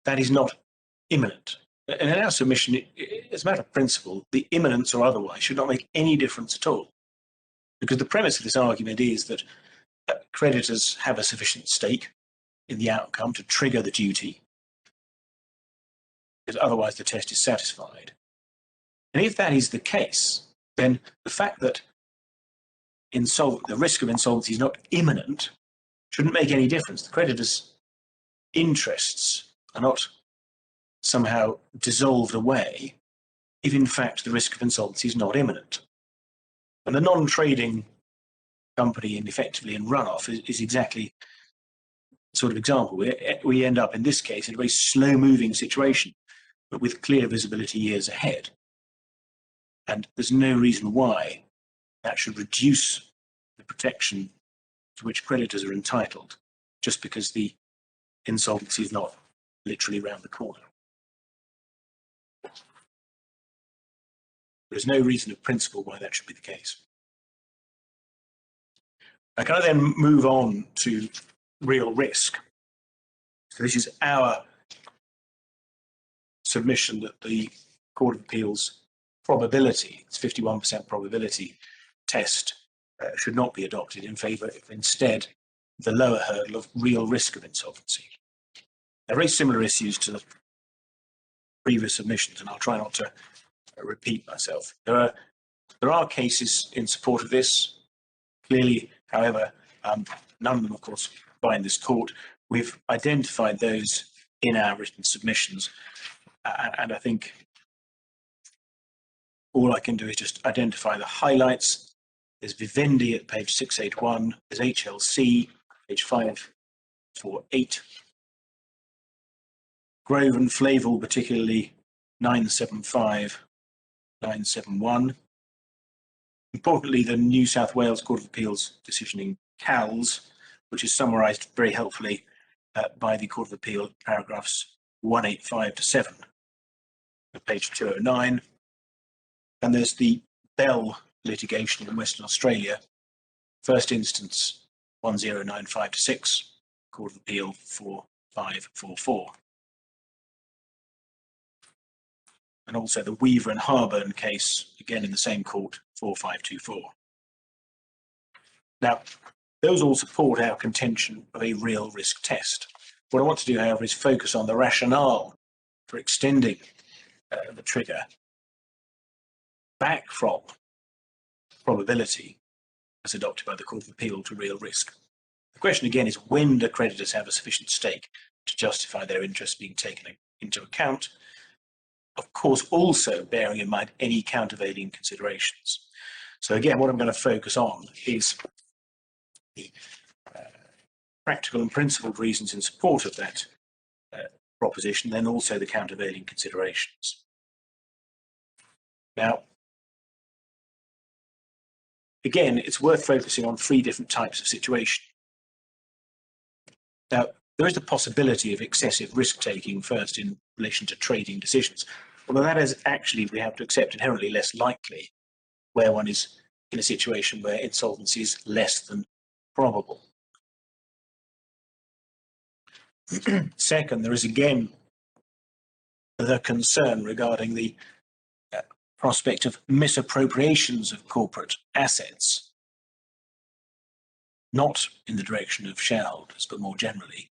S2: that is not imminent. And in our submission, as a matter of principle, the imminence or otherwise should not make any difference at all. Because the premise of this argument is that creditors have a sufficient stake in the outcome to trigger the duty, because otherwise the test is satisfied. And if that is the case, then the fact that the risk of insolvency is not imminent shouldn't make any difference. The creditor's interests are not somehow dissolved away if in fact the risk of insolvency is not imminent. And the non-trading company effectively in runoff is exactly the sort of example. We end up in this case in a very slow-moving situation, but with clear visibility years ahead. And there's no reason why that should reduce the protection to which creditors are entitled just because the insolvency is not literally round the corner. There's no reason of principle why that should be the case. Now, can I then move on to real risk? So this is our submission that the Court of Appeal's probability, its 51% probability test, should not be adopted in favour of instead the lower hurdle of real risk of insolvency. They're very similar issues to the previous submissions, and I'll try not to repeat myself. There are cases in support of this. Clearly, however, none of them, of course, bind this court. We've identified those in our written submissions, and I think all I can do is just identify the highlights. There's Vivendi at page 681, there's HLC, page 548, Grove and Flavel, particularly 975, 971. Importantly, the New South Wales Court of Appeal's decision in CALS, which is summarised very helpfully by the Court of Appeal, paragraphs 185 to 7, at page 209. And there's the Bell litigation in Western Australia, first instance 1095 to 6, Court of Appeal 4544. And also the Weaver and Harburn case, again in the same court, 4524. Now, those all support our contention of a real risk test. What I want to do, however, is focus on the rationale for extending the trigger back from probability as adopted by the Court of Appeal to real risk. The question again is, when do creditors have a sufficient stake to justify their interest being taken into account? Of course, also bearing in mind any countervailing considerations. So again, what I'm going to focus on is the practical and principled reasons in support of that proposition, then also the countervailing considerations. Now, again, it's worth focusing on three different types of situation. Now, there is the possibility of excessive risk-taking first in relation to trading decisions, although that is actually, we have to accept, inherently less likely where one is in a situation where insolvency is less than probable. Second, there is again the concern regarding the prospect of misappropriations of corporate assets, not in the direction of shareholders, but more generally,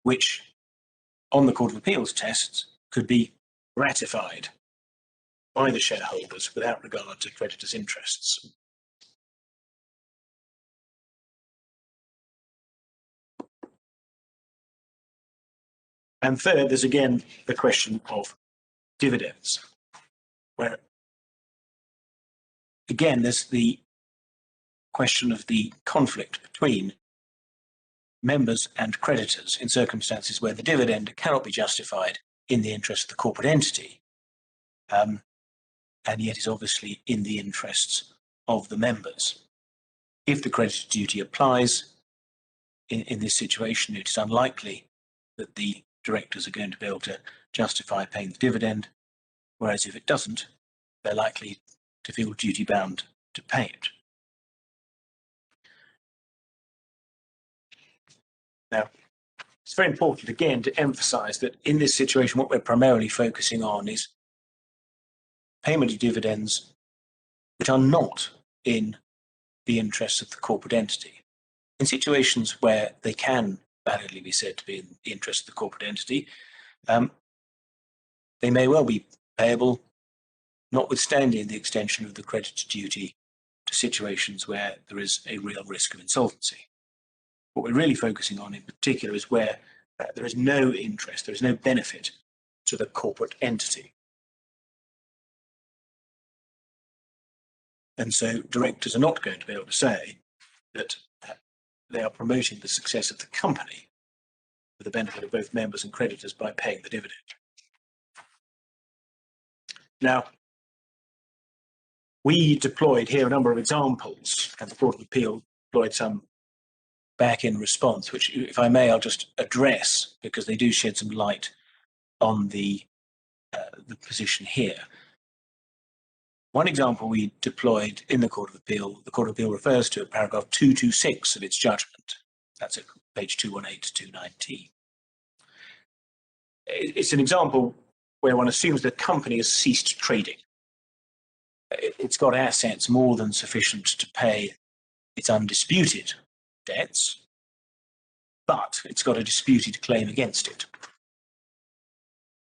S2: which on the Court of Appeal's tests could be ratified by the shareholders without regard to creditors' interests. And third, there's again the question of dividends, where again there's the question of the conflict between members and creditors in circumstances where the dividend cannot be justified in the interest of the corporate entity, and yet is obviously in the interests of the members. If the creditor duty applies in this situation, it is unlikely that the directors are going to be able to justify paying the dividend, whereas if it doesn't, they're likely to feel duty bound to pay it. Now, it's very important again to emphasize that in this situation, what we're primarily focusing on is payment of dividends which are not in the interests of the corporate entity. In situations where they can validly be said to be in the interest of the corporate entity, they may well be payable, notwithstanding the extension of the creditor duty to situations where there is a real risk of insolvency. What we're really focusing on in particular is where there is no interest, there is no benefit to the corporate entity. And so directors are not going to be able to say that they are promoting the success of the company for the benefit of both members and creditors by paying the dividend. Now, we deployed here a number of examples, and the Court of Appeal deployed some back in response, which, if I may, I'll just address because they do shed some light on the position here. One example we deployed in the Court of Appeal, the Court of Appeal refers to paragraph 226 of its judgment. That's at page 218 to 219. It's an example where one assumes the company has ceased trading. It's got assets more than sufficient to pay its undisputed debts, but it's got a disputed claim against it.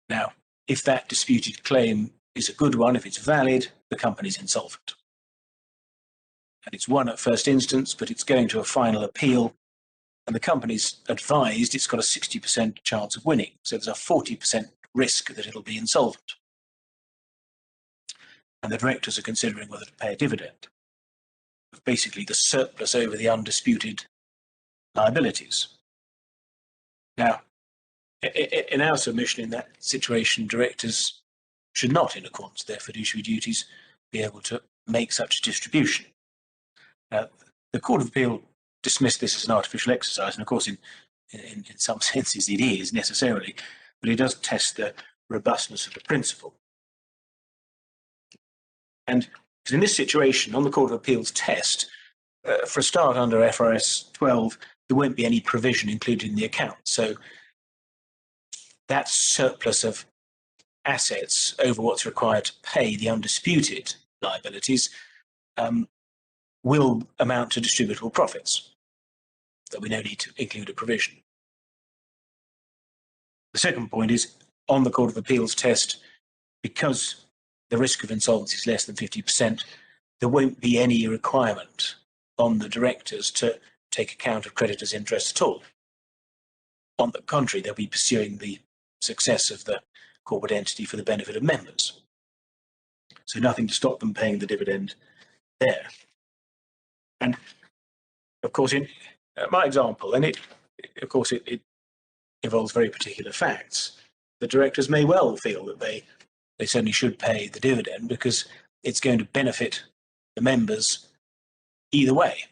S2: Now, if that disputed claim is a good one, if it's valid, the company's insolvent. And it's won at first instance, but it's going to a final appeal, and the company's advised it's got a 60% chance of winning. So there's a 40% risk that it'll be insolvent. And the directors are considering whether to pay a dividend of basically the surplus over the undisputed liabilities. Now, in our submission in that situation, directors should not, in accordance with their fiduciary duties, be able to make such a distribution. Now, the Court of Appeal dismissed this as an artificial exercise, and of course in some senses it is necessarily, but it does test the robustness of the principle. And in this situation, on the Court of Appeal's test, for a start under FRS 12, there won't be any provision included in the account. So that surplus of assets over what's required to pay the undisputed liabilities will amount to distributable profits. So we don't need to include a provision. The second point is, on the Court of Appeal's test, because the risk of insolvency is less than 50%, there won't be any requirement on the directors to take account of creditors' interests at all. On the contrary, they'll be pursuing the success of the corporate entity for the benefit of members. So nothing to stop them paying the dividend there. And of course, in my example, and it involves very particular facts, the directors may well feel that they certainly should pay the dividend because it's going to benefit the members either way,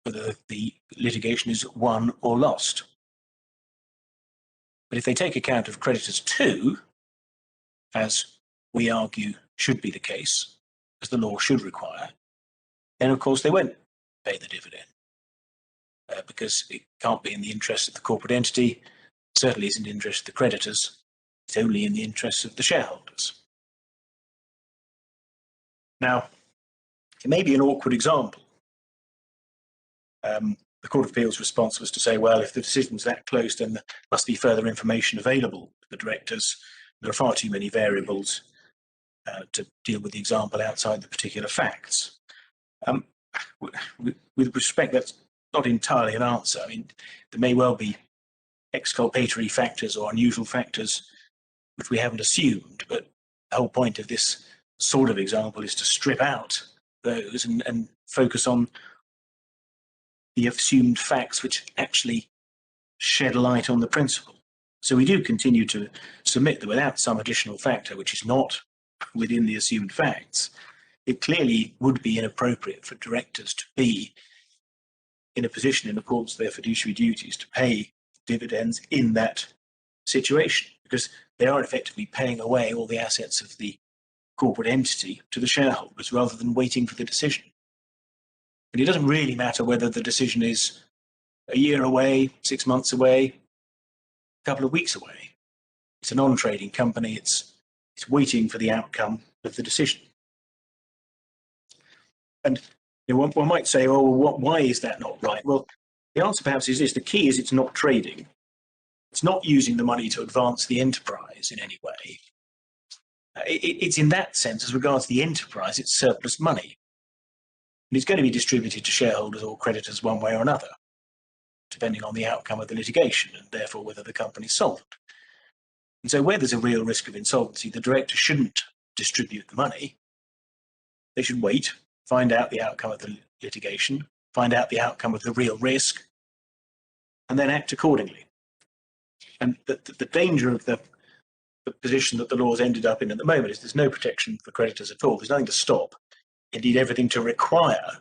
S2: whether the litigation is won or lost. But if they take account of creditors too, as we argue should be the case, as the law should require, then of course they won't pay the dividend because it can't be in the interest of the corporate entity, certainly isn't in the interest of the creditors, it's only in the interests of the shareholders. Now, it may be an awkward example. The Court of Appeal's response was to say, well, if the decision's that close, then there must be further information available to the directors. There are far too many variables to deal with the example outside the particular facts. With respect, that's not entirely an answer. I mean, there may well be exculpatory factors or unusual factors which we haven't assumed, but the whole point of this sort of example is to strip out those and focus on the assumed facts which actually shed light on the principle. So we do continue to submit that without some additional factor which is not within the assumed facts, it clearly would be inappropriate for directors to be in a position in accordance with their fiduciary duties to pay dividends in that situation, because they are effectively paying away all the assets of the corporate entity to the shareholders rather than waiting for the decision. And it doesn't really matter whether the decision is a year away, 6 months away, a couple of weeks away. It's a non-trading company. It's waiting for the outcome of the decision. And one might say, oh, well, why is that not right? Well, the answer perhaps is this. The key is it's not trading. It's not using the money to advance the enterprise in any way. It's in that sense, as regards the enterprise, it's surplus money. And it's going to be distributed to shareholders or creditors one way or another, depending on the outcome of the litigation and therefore whether the company's solvent. And so where there's a real risk of insolvency, the director shouldn't distribute the money. They should wait, find out the outcome of the litigation, find out the outcome of the real risk, and then act accordingly. And the danger of the position that the law's ended up in at the moment is there's no protection for creditors at all. There's nothing to stop, indeed everything to require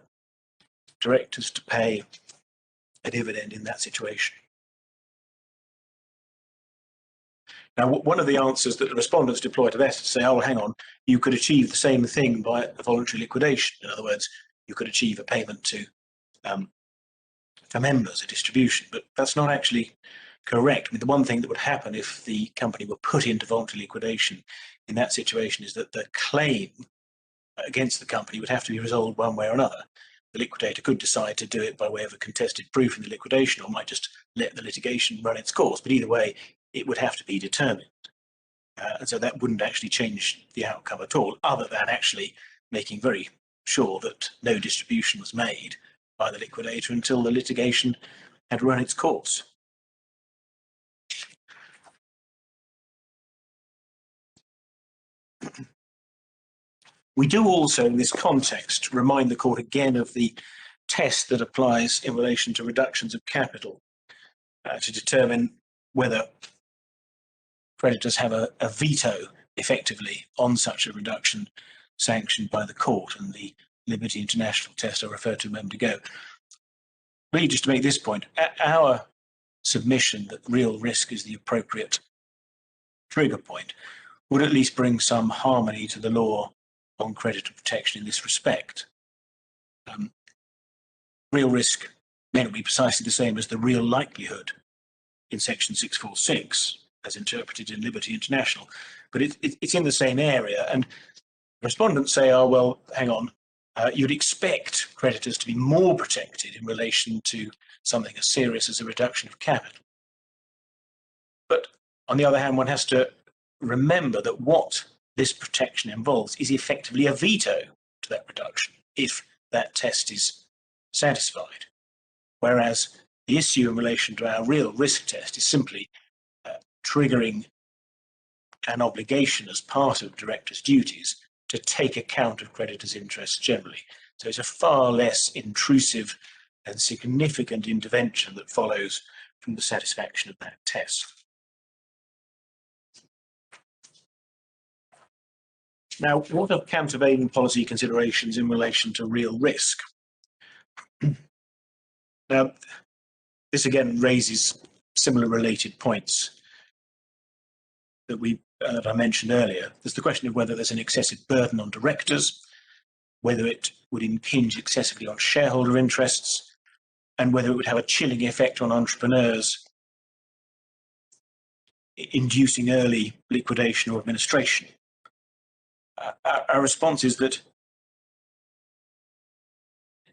S2: directors to pay a dividend in that situation. Now, one of the answers that the respondents deploy to that is to say, oh, hang on, you could achieve the same thing by a voluntary liquidation. In other words, you could achieve a payment to for members, a distribution, but that's not actually correct. I mean, the one thing that would happen if the company were put into voluntary liquidation in that situation is that the claim against the company would have to be resolved one way or another. The liquidator could decide to do it by way of a contested proof in the liquidation, or might just let the litigation run its course. But either way, it would have to be determined. And so that wouldn't actually change the outcome at all, other than actually making very sure that no distribution was made by the liquidator until the litigation had run its course. We do also, in this context, remind the court again of the test that applies in relation to reductions of capital to determine whether creditors have a veto effectively on such a reduction sanctioned by the court, and the Liberty International test I referred to a moment ago. Really, just to make this point, our submission that real risk is the appropriate trigger point would at least bring some harmony to the law on creditor protection in this respect. Real risk may not be precisely the same as the real likelihood in section 646 as interpreted in Liberty International, but it's in the same area. And respondents say, oh, well, hang on, you'd expect creditors to be more protected in relation to something as serious as a reduction of capital. But on the other hand, one has to remember that what this protection involves is effectively a veto to that reduction if that test is satisfied. Whereas the issue in relation to our real risk test is simply triggering an obligation as part of directors' duties to take account of creditors' interests generally. So it's a far less intrusive and significant intervention that follows from the satisfaction of that test. Now, what are countervailing policy considerations in relation to real risk? Now, this again raises similar related points that I mentioned earlier. There's the question of whether there's an excessive burden on directors, whether it would impinge excessively on shareholder interests, and whether it would have a chilling effect on entrepreneurs, inducing early liquidation or administration. Our response is that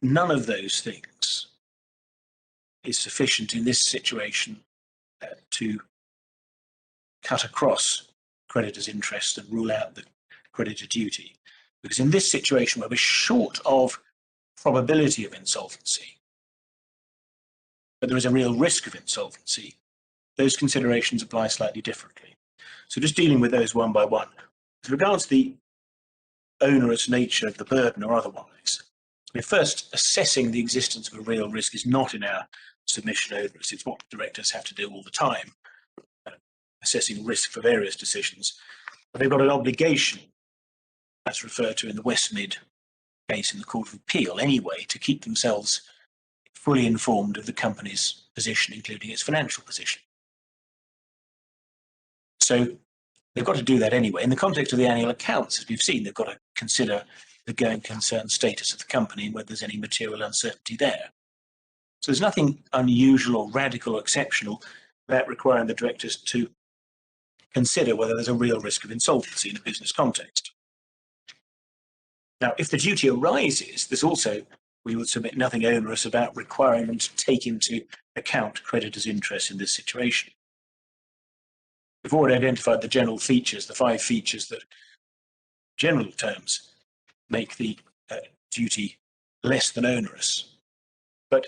S2: none of those things is sufficient in this situation to cut across creditors' interest and rule out the creditor duty. Because in this situation where we're short of probability of insolvency, but there is a real risk of insolvency, those considerations apply slightly differently. So just dealing with those one by one. With regards to the onerous nature of the burden or otherwise, we're first assessing the existence of a real risk is not in our submission onerous. It's what directors have to do all the time, assessing risk for various decisions. But they've got an obligation, that's referred to in the Westmid case in the Court of Appeal anyway, to keep themselves fully informed of the company's position, including its financial position. So they've got to do that anyway. In the context of the annual accounts, as we've seen, they've got to consider the going concern status of the company and whether there's any material uncertainty there. So there's nothing unusual or radical or exceptional about requiring the directors to consider whether there's a real risk of insolvency in a business context. Now, if the duty arises, there's also, we would submit nothing onerous about requiring them to take into account creditors' interests in this situation. We've already identified the general features, the 5 features that, general terms, make the duty less than onerous. But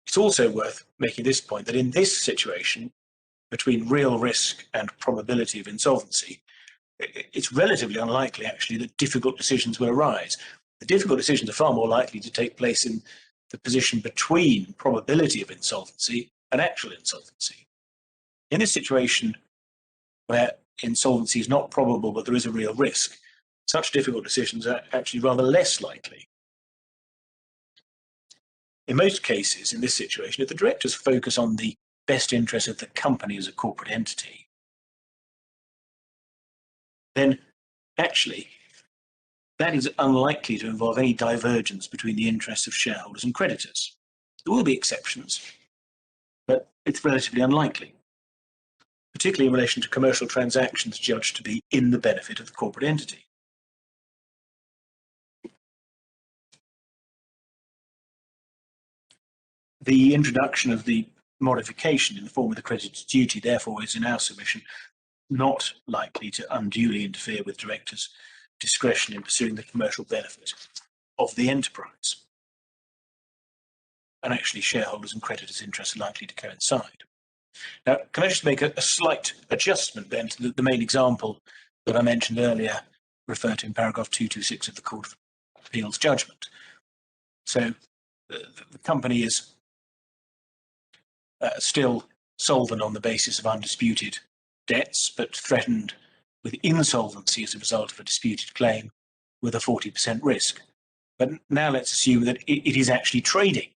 S2: it's also worth making this point that in this situation, between real risk and probability of insolvency, it's relatively unlikely actually that difficult decisions will arise. The difficult decisions are far more likely to take place in the position between probability of insolvency and actual insolvency. In this situation where insolvency is not probable but there is a real risk, such difficult decisions are actually rather less likely. In most cases, in this situation, if the directors focus on the best interest of the company as a corporate entity, then actually that is unlikely to involve any divergence between the interests of shareholders and creditors. There will be exceptions, but it's relatively unlikely, particularly in relation to commercial transactions judged to be in the benefit of the corporate entity. The introduction of the modification in the form of the creditor's duty, therefore, is in our submission not likely to unduly interfere with directors' discretion in pursuing the commercial benefit of the enterprise. And actually, shareholders and creditors' interests are likely to coincide. Now, can I just make a slight adjustment then to the main example that I mentioned earlier, referred to in paragraph 226 of the Court of Appeal's judgment. So the company is still solvent on the basis of undisputed debts, but threatened with insolvency as a result of a disputed claim with a 40% risk. But now let's assume that it is actually trading.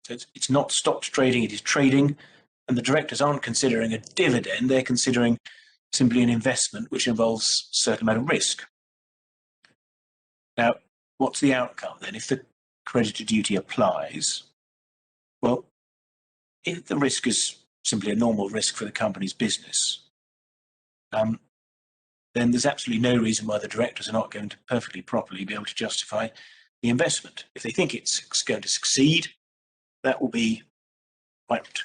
S2: So it's not stopped trading, it is trading, and the directors aren't considering a dividend, they're considering simply an investment which involves a certain amount of risk. Now, what's the outcome then? If the creditor duty applies, well, if the risk is simply a normal risk for the company's business, then there's absolutely no reason why the directors are not going to perfectly properly be able to justify the investment. If they think it's going to succeed, that will be quite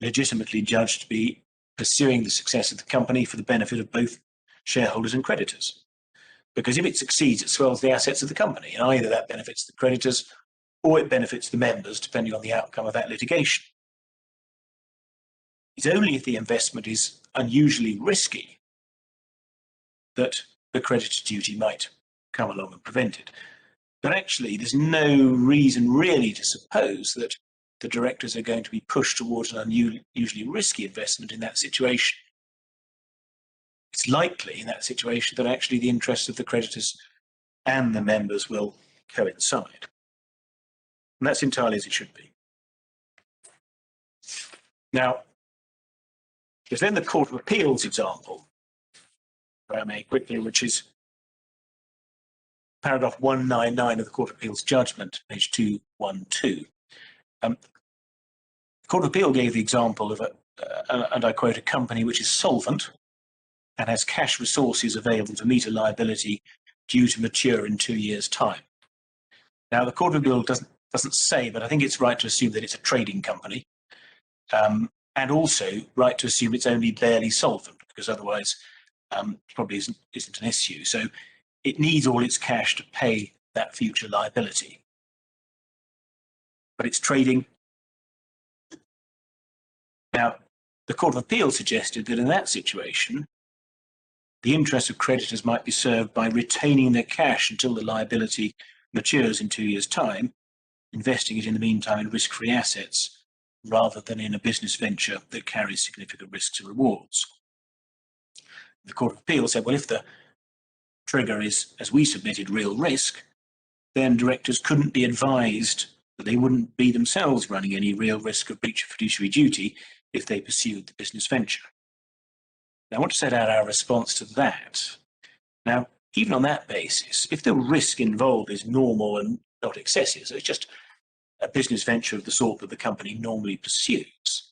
S2: legitimately judged to be pursuing the success of the company for the benefit of both shareholders and creditors. Because if it succeeds, it swells the assets of the company, and either that benefits the creditors or it benefits the members, depending on the outcome of that litigation. It's only if the investment is unusually risky that the creditor duty might come along and prevent it. But actually, there's no reason really to suppose that the directors are going to be pushed towards an unusually risky investment in that situation. It's likely in that situation that actually the interests of the creditors and the members will coincide. And that's entirely as it should be. Now, there's then the Court of Appeals example, if I may quickly, which is paragraph 199 of the Court of Appeals judgment, page 212. The Court of Appeal gave the example of, and I quote, a company which is solvent and has cash resources available to meet a liability due to mature in 2 years' time. Now, the Court of Appeal doesn't say, but I think it's right to assume that it's a trading company, and also right to assume it's only barely solvent, because otherwise probably isn't an issue. So it needs all its cash to pay that future liability. But it's trading. Now, the Court of Appeal suggested that in that situation, the interests of creditors might be served by retaining their cash until the liability matures in 2 years' time, investing it in the meantime in risk-free assets, rather than in a business venture that carries significant risks and rewards. The Court of Appeal said, well, if the trigger is, as we submitted, real risk, then directors couldn't be advised that they wouldn't be themselves running any real risk of breach of fiduciary duty if they pursued the business venture. Now, I want to set out our response to that. Now, even on that basis, if the risk involved is normal and not excessive, so it's just a business venture of the sort that the company normally pursues,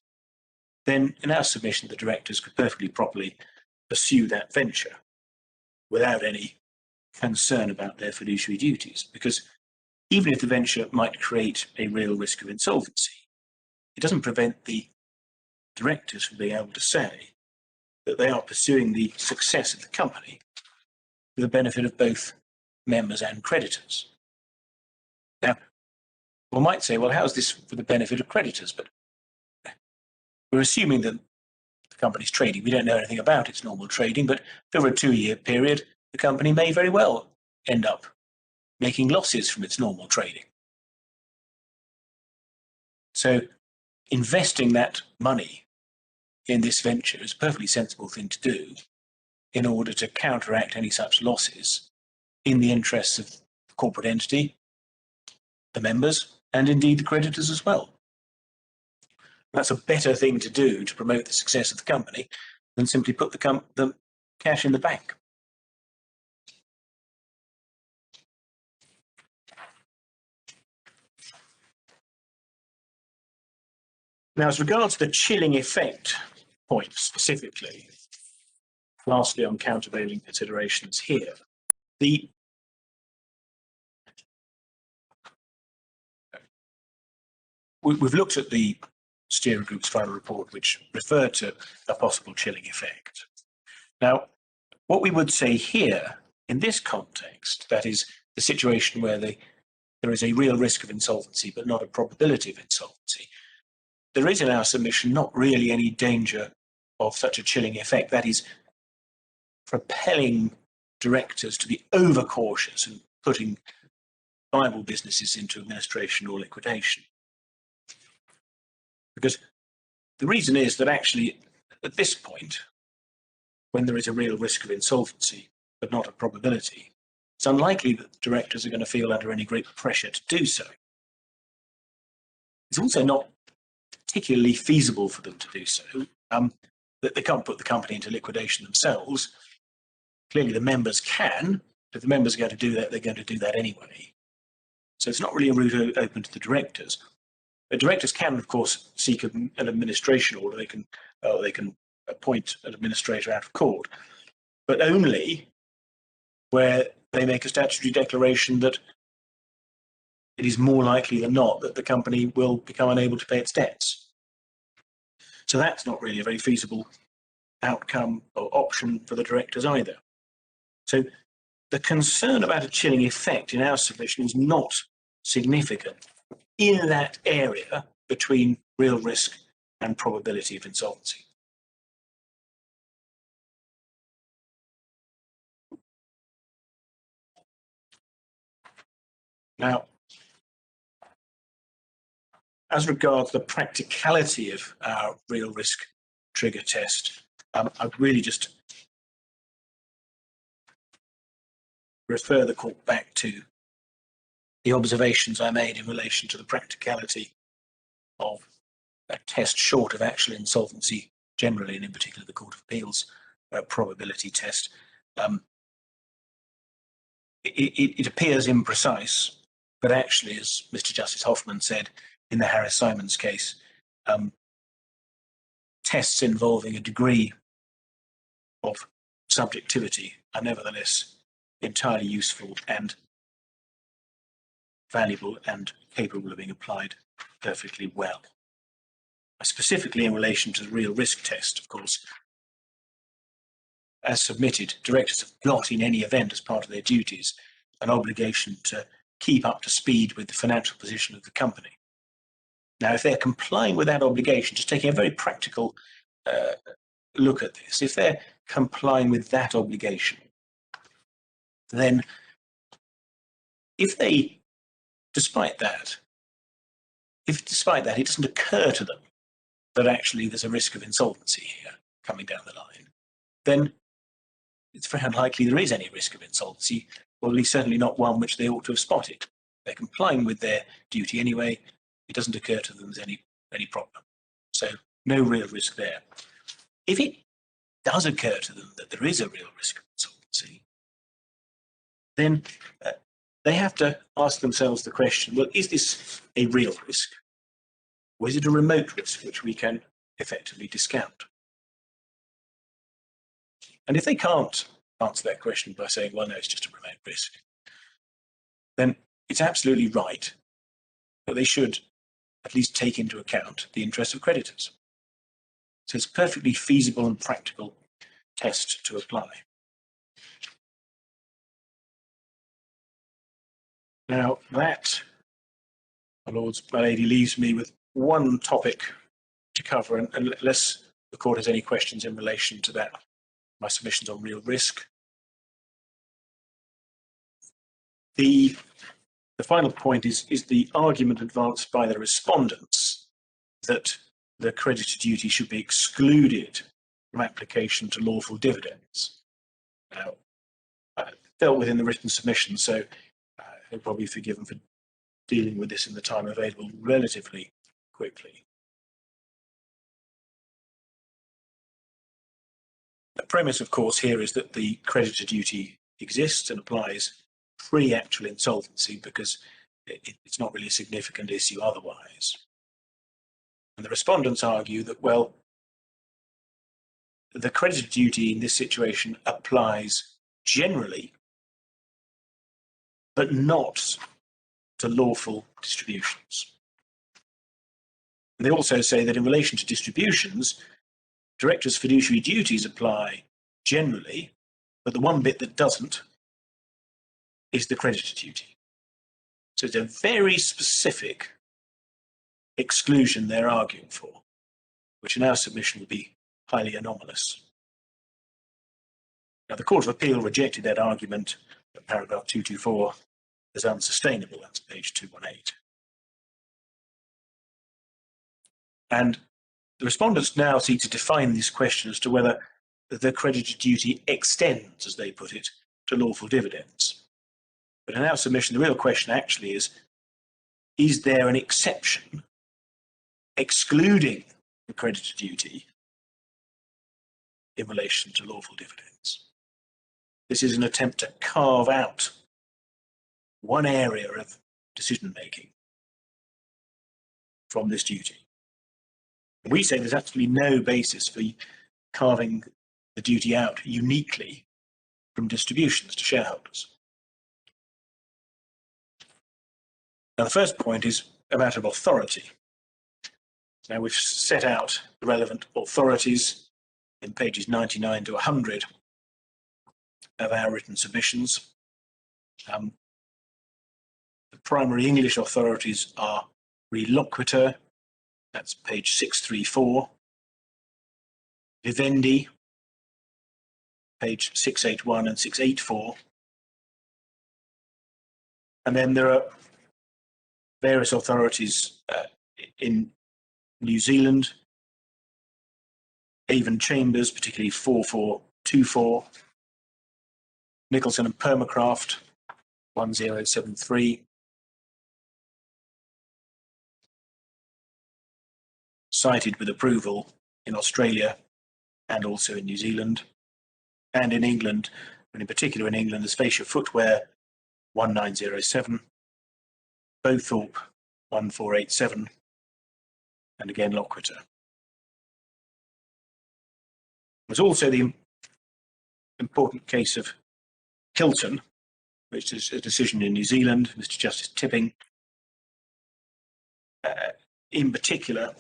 S2: then in our submission, the directors could perfectly properly pursue that venture without any concern about their fiduciary duties, because even if the venture might create a real risk of insolvency, it doesn't prevent the directors from being able to say that they are pursuing the success of the company for the benefit of both members and creditors. Now, one might say, well, how is this for the benefit of creditors? But we're assuming that the company's trading. We don't know anything about its normal trading, but over a 2-year period, the company may very well end up making losses from its normal trading. So investing that money in this venture is a perfectly sensible thing to do in order to counteract any such losses in the interests of the corporate entity, the members, and indeed the creditors as well. That's a better thing to do to promote the success of the company than simply put the cash in the bank. Now, as regards the chilling effect point specifically, lastly on countervailing considerations here, we've looked at the steering group's final report, which referred to a possible chilling effect. Now, what we would say here in this context, that is the situation where there is a real risk of insolvency but not a probability of insolvency, there is in our submission not really any danger of such a chilling effect, that is propelling directors to be overcautious and putting viable businesses into administration or liquidation. Because the reason is that actually at this point, when there is a real risk of insolvency but not a probability, it's unlikely that the directors are going to feel under any great pressure to do so. It's also not particularly feasible for them to do so, that they can't put the company into liquidation themselves. Clearly the members can. If the members are going to do that, they're going to do that anyway. So it's not really a route open to the directors. The directors can, of course, seek an administration order. They can appoint an administrator out of court, but only where they make a statutory declaration that it is more likely than not that the company will become unable to pay its debts. So that's not really a very feasible outcome or option for the directors either. So the concern about a chilling effect in our submission is not significant in that area between real risk and probability of insolvency. Now, as regards the practicality of our real risk trigger test, I'd really just refer the court back to the observations I made in relation to the practicality of a test short of actual insolvency generally, and in particular the Court of Appeal's probability test. It appears imprecise, but actually, as Mr. Justice Hoffman said in the Harris-Simons case, tests involving a degree of subjectivity are nevertheless entirely useful and valuable and capable of being applied perfectly well. Specifically in relation to the real risk test, of course, as submitted, directors have got in any event as part of their duties an obligation to keep up to speed with the financial position of the company. Now, if they're complying with that obligation, just taking a very practical look at this, if they're complying with that obligation, then if they, despite that, it doesn't occur to them that actually there's a risk of insolvency here coming down the line, then it's very unlikely there is any risk of insolvency, or at least certainly not one which they ought to have spotted. They're complying with their duty anyway. It doesn't occur to them there's any problem. So no real risk there. If it does occur to them that there is a real risk of insolvency, then they have to ask themselves the question, well, is this a real risk? Or is it a remote risk which we can effectively discount? And if they can't answer that question by saying, well, no, it's just a remote risk, then it's absolutely right that they should at least take into account the interests of creditors. So it's a perfectly feasible and practical test to apply. Now that, my lords, my lady, leaves me with one topic to cover, and unless the court has any questions in relation to that, my submissions on real risk. The final point is the argument advanced by the respondents that the creditor duty should be excluded from application to lawful dividends. Now, dealt with in the written submission, so they'll probably be forgiven for dealing with this in the time available relatively quickly. The premise, of course, here is that the creditor duty exists and applies pre-actual insolvency because it's not really a significant issue otherwise. And the respondents argue that, well, the creditor duty in this situation applies generally, but not to lawful distributions. And they also say that in relation to distributions, directors' fiduciary duties apply generally, but the one bit that doesn't is the creditor duty. So it's a very specific exclusion they're arguing for, which in our submission would be highly anomalous. Now, the Court of Appeal rejected that argument at paragraph 224 as unsustainable. That's page 218. And the respondents now seek to define this question as to whether the creditor duty extends, as they put it, to lawful dividends. But in our submission, the real question actually is there an exception excluding the creditor duty in relation to lawful dividends? This is an attempt to carve out one area of decision-making from this duty. We say there's absolutely no basis for carving the duty out uniquely from distributions to shareholders. Now, the first point is a matter of authority. Now, we've set out the relevant authorities in pages 99 to 100 of our written submissions. The primary English authorities are Reloquitur, that's page 634. Vivendi, page 681 and 684. And then there are various authorities in New Zealand, Avon Chambers, particularly 4424, Nicholson and Permacraft, 1073, cited with approval in Australia and also in New Zealand, and in England, and in particular in England, as Fascia Footwear, 1907, Bowthorpe, 1487, and again Loquitur. There's also the important case of Hilton, which is a decision in New Zealand, Mr. Justice Tipping. In particular,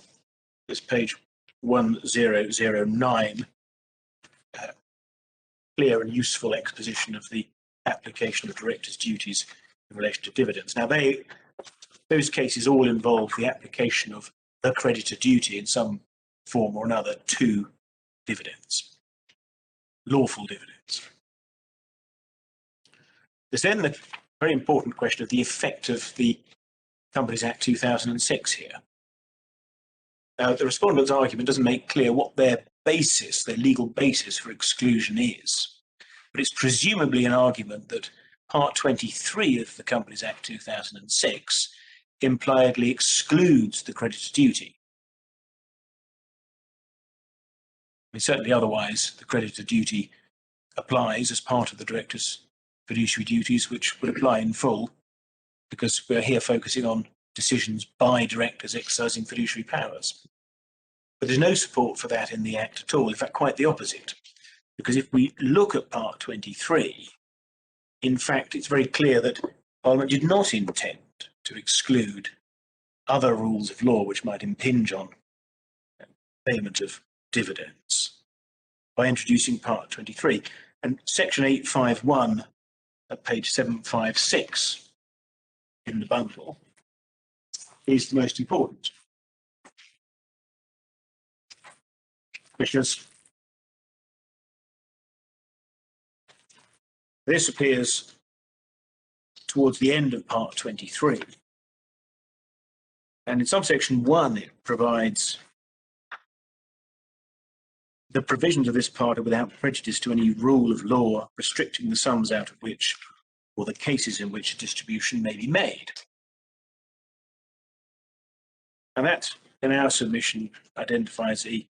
S2: this page 1009, clear and useful exposition of the application of directors' duties in relation to dividends. Now, those cases all involve the application of the creditor duty in some form or another to dividends, lawful dividends. There's then the very important question of the effect of the Companies Act 2006 here. Now, the respondent's argument doesn't make clear what their basis, their legal basis for exclusion is, but it's presumably an argument that Part 23 of the Companies Act 2006 impliedly excludes the creditor duty. I mean, certainly otherwise, the creditor duty applies as part of the director's fiduciary duties, which would apply in full, because we're here focusing on decisions by directors exercising fiduciary powers. But there's no support for that in the Act at all, in fact, quite the opposite. Because if we look at Part 23, in fact, it's very clear that Parliament did not intend to exclude other rules of law which might impinge on payment of dividends by introducing Part 23. And Section 851 at page 756 in the bundle is the most important. Because this appears towards the end of Part 23. And in subsection 1, it provides the provisions of this part are without prejudice to any rule of law restricting the sums out of which or the cases in which a distribution may be made. And that, in our submission, identifies a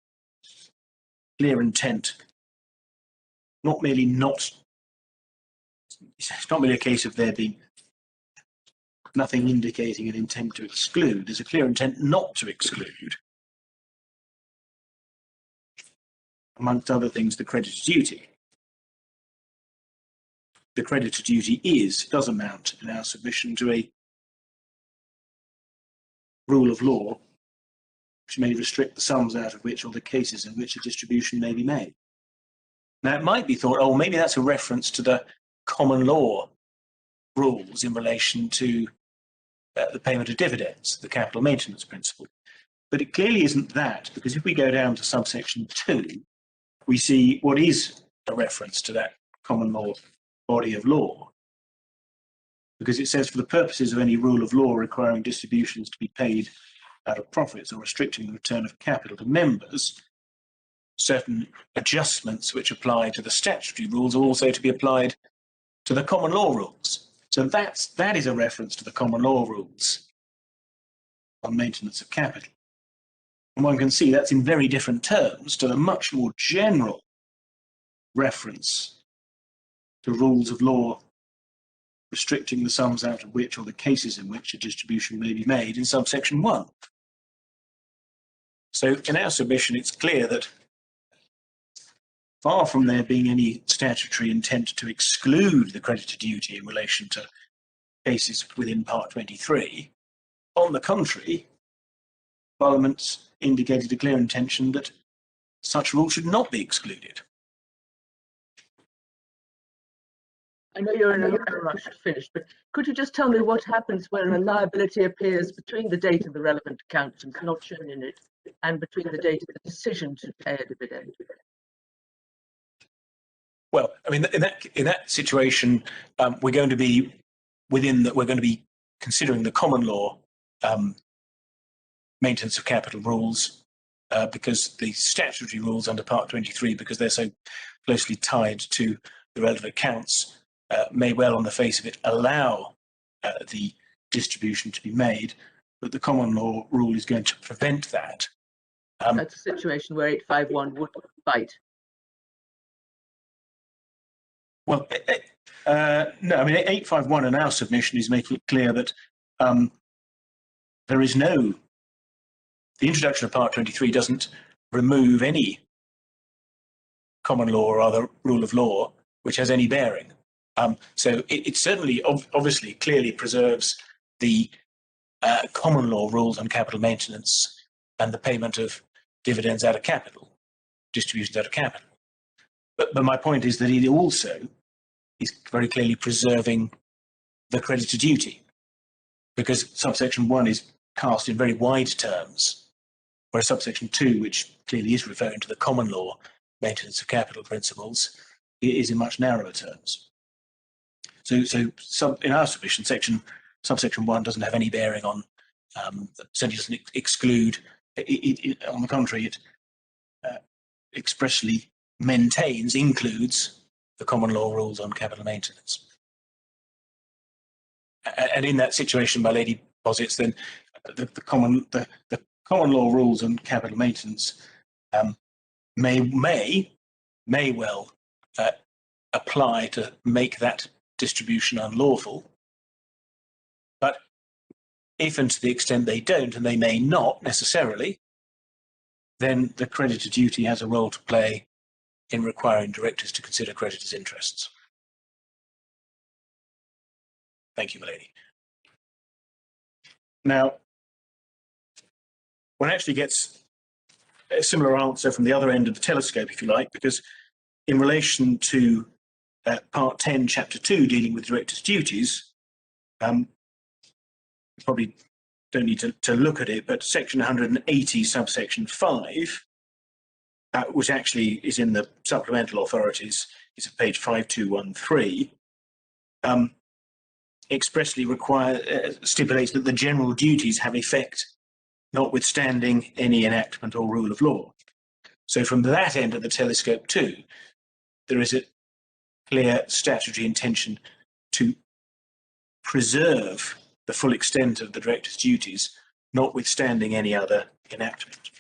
S2: clear intent, it's not merely a case of there being nothing indicating an intent to exclude. There's a clear intent not to exclude, amongst other things, the creditor duty. The creditor duty does amount, in our submission, to a rule of law which may restrict the sums out of which or the cases in which a distribution may be made. Now, it might be thought, oh, maybe that's a reference to the common law rules in relation to the payment of dividends, the capital maintenance principle. But it clearly isn't that, because if we go down to subsection 2, we see what is a reference to that common law body of law. Because it says, for the purposes of any rule of law requiring distributions to be paid out of profits or restricting the return of capital to members, certain adjustments which apply to the statutory rules are also to be applied to the common law rules. So that is a reference to the common law rules on maintenance of capital. And one can see that's in very different terms to the much more general reference to rules of law restricting the sums out of which or the cases in which a distribution may be made in subsection 1. So in our submission, it's clear that far from there being any statutory intent to exclude the creditor duty in relation to cases within Part 23, on the contrary, Parliament's indicated a clear intention that such rules should not be excluded.
S3: I know you're in a rush to finish, but could you just tell me what happens when a liability appears between the date of the relevant accounts and not shown in it, and between the date of the decision to pay a dividend?
S2: Well, I mean, in that situation, we're going to be we're going to be considering the common law maintenance of capital rules, because the statutory rules under Part 23, because they're so closely tied to the relevant accounts, may well, on the face of it, allow the distribution to be made, but the common law rule is going to prevent that.
S3: That's a situation where 851 would bite.
S2: Well, no, I mean, 851 in our submission is making it clear that there is the introduction of Part 23 doesn't remove any common law or other rule of law which has any bearing. So it certainly, obviously, clearly preserves the common law rules on capital maintenance and the payment of dividends out of capital, distributions out of capital. But my point is that it also is very clearly preserving the creditor duty, because subsection 1 is cast in very wide terms, whereas subsection 2, which clearly is referring to the common law maintenance of capital principles, is in much narrower terms. So in our submission, subsection 1 doesn't have any bearing on, certainly doesn't exclude, on the contrary, it expressly includes the common law rules on capital maintenance. And in that situation, my lady posits, then the common law rules on capital maintenance may well apply to make that distribution unlawful. But if and to the extent they don't, and they may not necessarily, then the creditor duty has a role to play in requiring directors to consider creditors' interests. Thank you, my lady. Now, one actually gets a similar answer from the other end of the telescope, if you like, because in relation to Part 10, Chapter 2, dealing with directors' duties, probably don't need to look at it, but Section 180, subsection 5, which actually is in the supplemental authorities, is at page 5213, expressly stipulates that the general duties have effect notwithstanding any enactment or rule of law. So from that end of the telescope too, there is a clear statutory intention to preserve the full extent of the director's duties, notwithstanding any other enactment.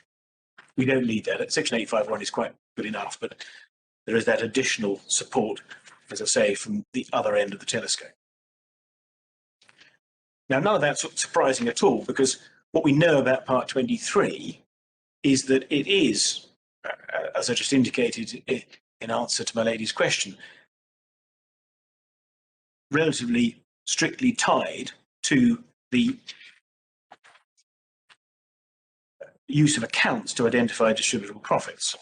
S2: We don't need that. Section 851 is quite good enough, but there is that additional support, as I say, from the other end of the telescope. Now, none of that's surprising at all, because what we know about Part 23 is that it is, as I just indicated in answer to my lady's question, relatively strictly tied to the use of accounts to identify distributable profits.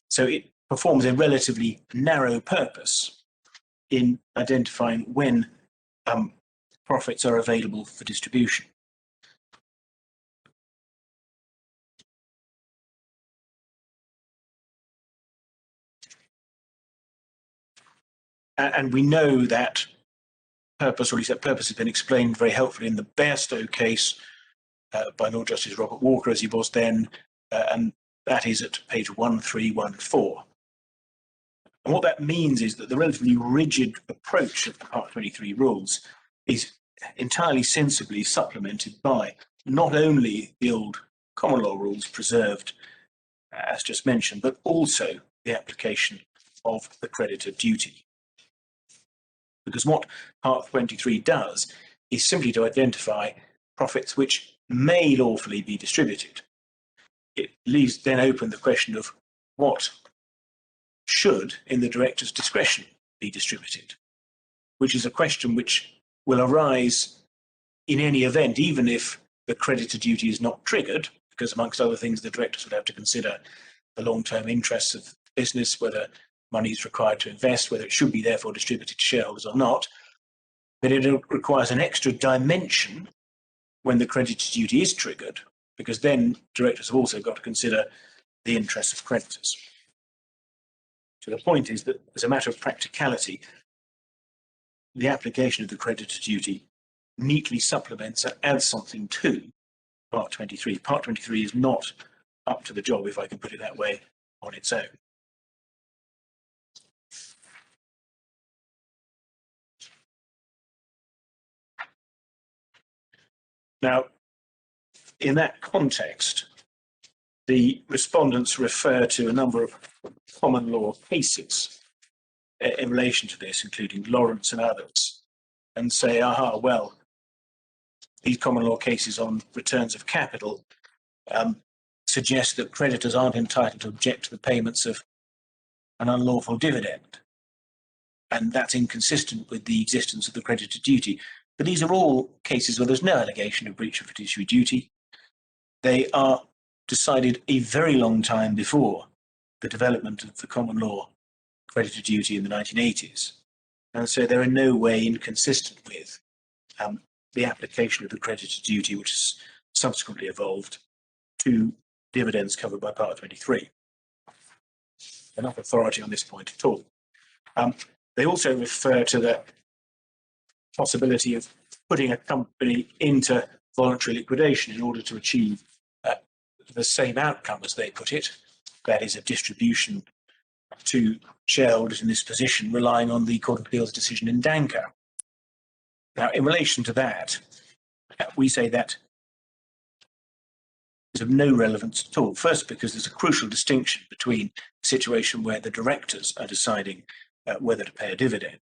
S2: So it performs a relatively narrow purpose in identifying when profits are available for distribution. And we know that purpose, or at least that purpose, has been explained very helpfully in the Bairstow case by Lord Justice Robert Walker, as he was then, and that is at page 1314. And what that means is that the relatively rigid approach of the Part 23 rules is entirely sensibly supplemented by not only the old common law rules preserved, as just mentioned, but also the application of the creditor duty. Because what Part 23 does is simply to identify profits which may lawfully be distributed. It leaves then open the question of what should, in the director's discretion, be distributed, which is a question which will arise in any event, even if the creditor duty is not triggered, because amongst other things, the directors would have to consider the long-term interests of the business, whether money is required to invest, whether it should be therefore distributed to shareholders or not. But it requires an extra dimension when the creditor duty is triggered, because then directors have also got to consider the interests of creditors. So the point is that, as a matter of practicality, the application of the creditor duty neatly supplements and adds something to Part 23. Part 23 is not up to the job, if I can put it that way, on its own. Now, in that context, the respondents refer to a number of common law cases in relation to this, including Lawrence and others, and say, aha, well, these common law cases on returns of capital suggest that creditors aren't entitled to object to the payments of an unlawful dividend. And that's inconsistent with the existence of the creditor duty. But these are all cases where there's no allegation of breach of fiduciary duty. They are decided a very long time before the development of the common law creditor duty in the 1980s. And so they're in no way inconsistent with the application of the creditor duty, which has subsequently evolved to dividends covered by Part 23. Enough authority on this point at all. They also refer to the possibility of putting a company into voluntary liquidation in order to achieve the same outcome, as they put it, that is, a distribution to shareholders in this position, relying on the Court of Appeal's decision in Danker. Now, in relation to that, we say that is of no relevance at all. First, because there's a crucial distinction between a situation where the directors are deciding whether to pay a dividend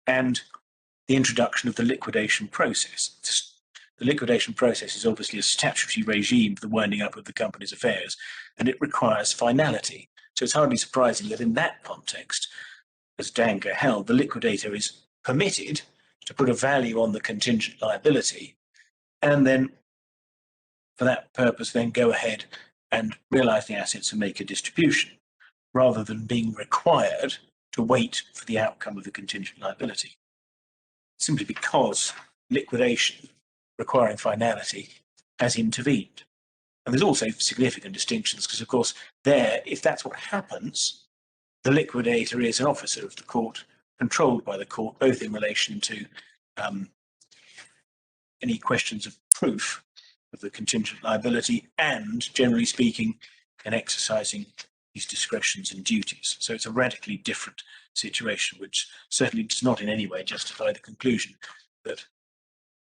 S2: and the introduction of the liquidation process. The liquidation process is obviously a statutory regime for the winding up of the company's affairs, and it requires finality. So it's hardly surprising that in that context, as Danker held, the liquidator is permitted to put a value on the contingent liability and then, for that purpose, then go ahead and realise the assets and make a distribution, rather than being required to wait for the outcome of the contingent liability. Simply because liquidation requiring finality has intervened. And there's also significant distinctions because, of course, there, if that's what happens, the liquidator is an officer of the court, controlled by the court, both in relation to any questions of proof of the contingent liability and, generally speaking, in exercising his discretions and duties. So it's a radically different situation, which certainly does not in any way justify the conclusion that,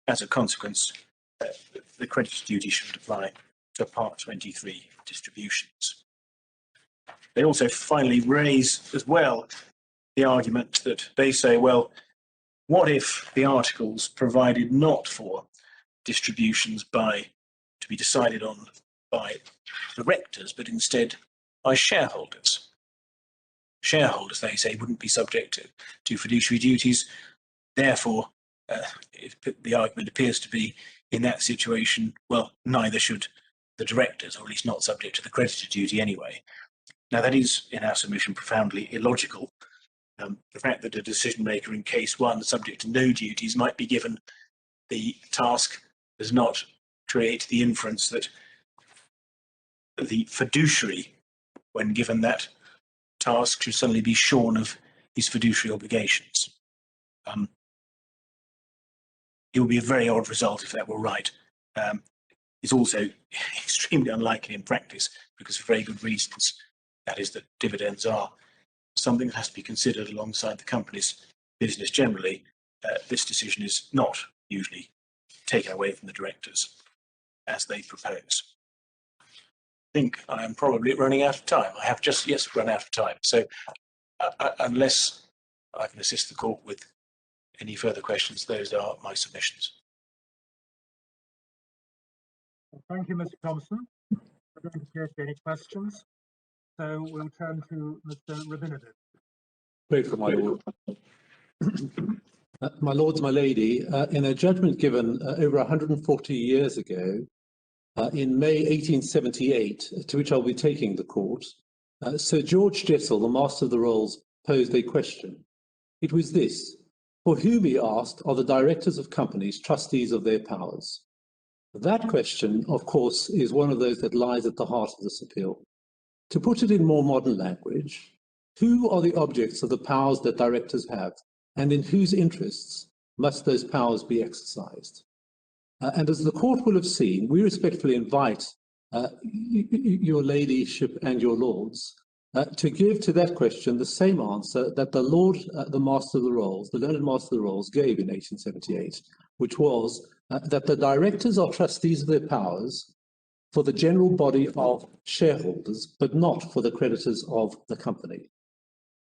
S2: as a consequence, the creditor duty should apply to Part 23 distributions. They also finally raise as well the argument that they say, well, what if the articles provided not for distributions to be decided on by directors, but instead by shareholders? Shareholders, they say, wouldn't be subject to fiduciary duties. Therefore, the argument appears to be, in that situation, well, neither should the directors, or at least not subject to the creditor duty anyway. Now, that is, in our submission, profoundly illogical. The fact that a decision maker in case one, subject to no duties, might be given the task does not create the inference that the fiduciary, when given that task, should suddenly be shorn of his fiduciary obligations. It would be a very odd result if that were right. It's also extremely unlikely in practice because, for very good reasons, that is that dividends are something that has to be considered alongside the company's business generally. This decision is not usually taken away from the directors as they propose. I think I am probably running out of time. I have just, yes, run out of time. So unless I can assist the court with any further questions, those are my submissions.
S1: Thank you, Mr. Thompson. I don't appear to be any questions, so we'll turn to Mr. Rabinowitz.
S4: Grateful, my lord. My lords, my lady, in a judgment given over 140 years ago, in May 1878, to which I'll be taking the court, Sir George Jessel, the Master of the Rolls, posed a question. It was this: for whom, he asked, are the directors of companies trustees of their powers? That question, of course, is one of those that lies at the heart of this appeal. To put it in more modern language, who are the objects of the powers that directors have, and in whose interests must those powers be exercised? And as the court will have seen, we respectfully invite your ladyship and your lords to give to that question the same answer that the Lord, the Master of the Rolls, the learned Master of the Rolls, gave in 1878, which was that the directors are trustees of their powers for the general body of shareholders, but not for the creditors of the company.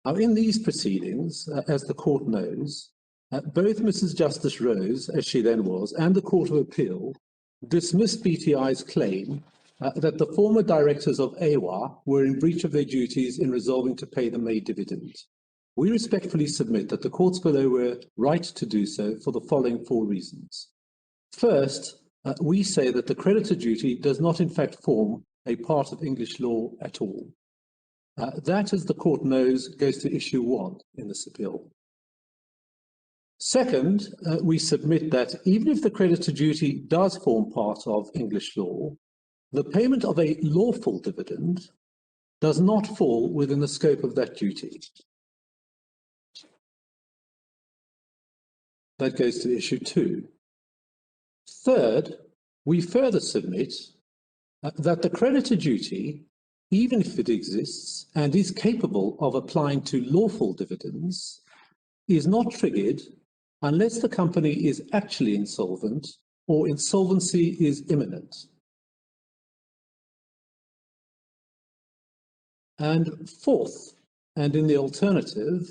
S4: Now, in these proceedings, as the court knows, both Mrs. Justice Rose, as she then was, and the Court of Appeal dismissed BTI's claim that the former directors of AWA were in breach of their duties in resolving to pay the May dividend. We respectfully submit that the courts below were right to do so for the following four reasons. First, we say that the creditor duty does not in fact form a part of English law at all. That, as the court knows, goes to issue 1 in this appeal. Second, we submit that even if the creditor duty does form part of English law, the payment of a lawful dividend does not fall within the scope of that duty. That goes to issue 2. Third, we further submit that the creditor duty, even if it exists and is capable of applying to lawful dividends, is not triggered unless the company is actually insolvent or insolvency is imminent. And fourth, and in the alternative,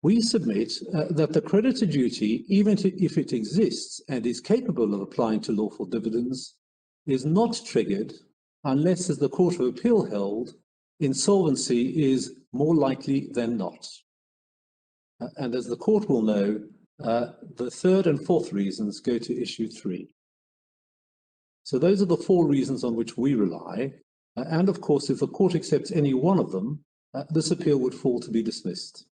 S4: we submit that the creditor duty, even if it exists and is capable of applying to lawful dividends, is not triggered unless, as the Court of Appeal held, insolvency is more likely than not. And as the court will know, the third and fourth reasons go to issue 3. So those are the 4 reasons on which we rely. And of course, if the court accepts any one of them, this appeal would fall to be dismissed.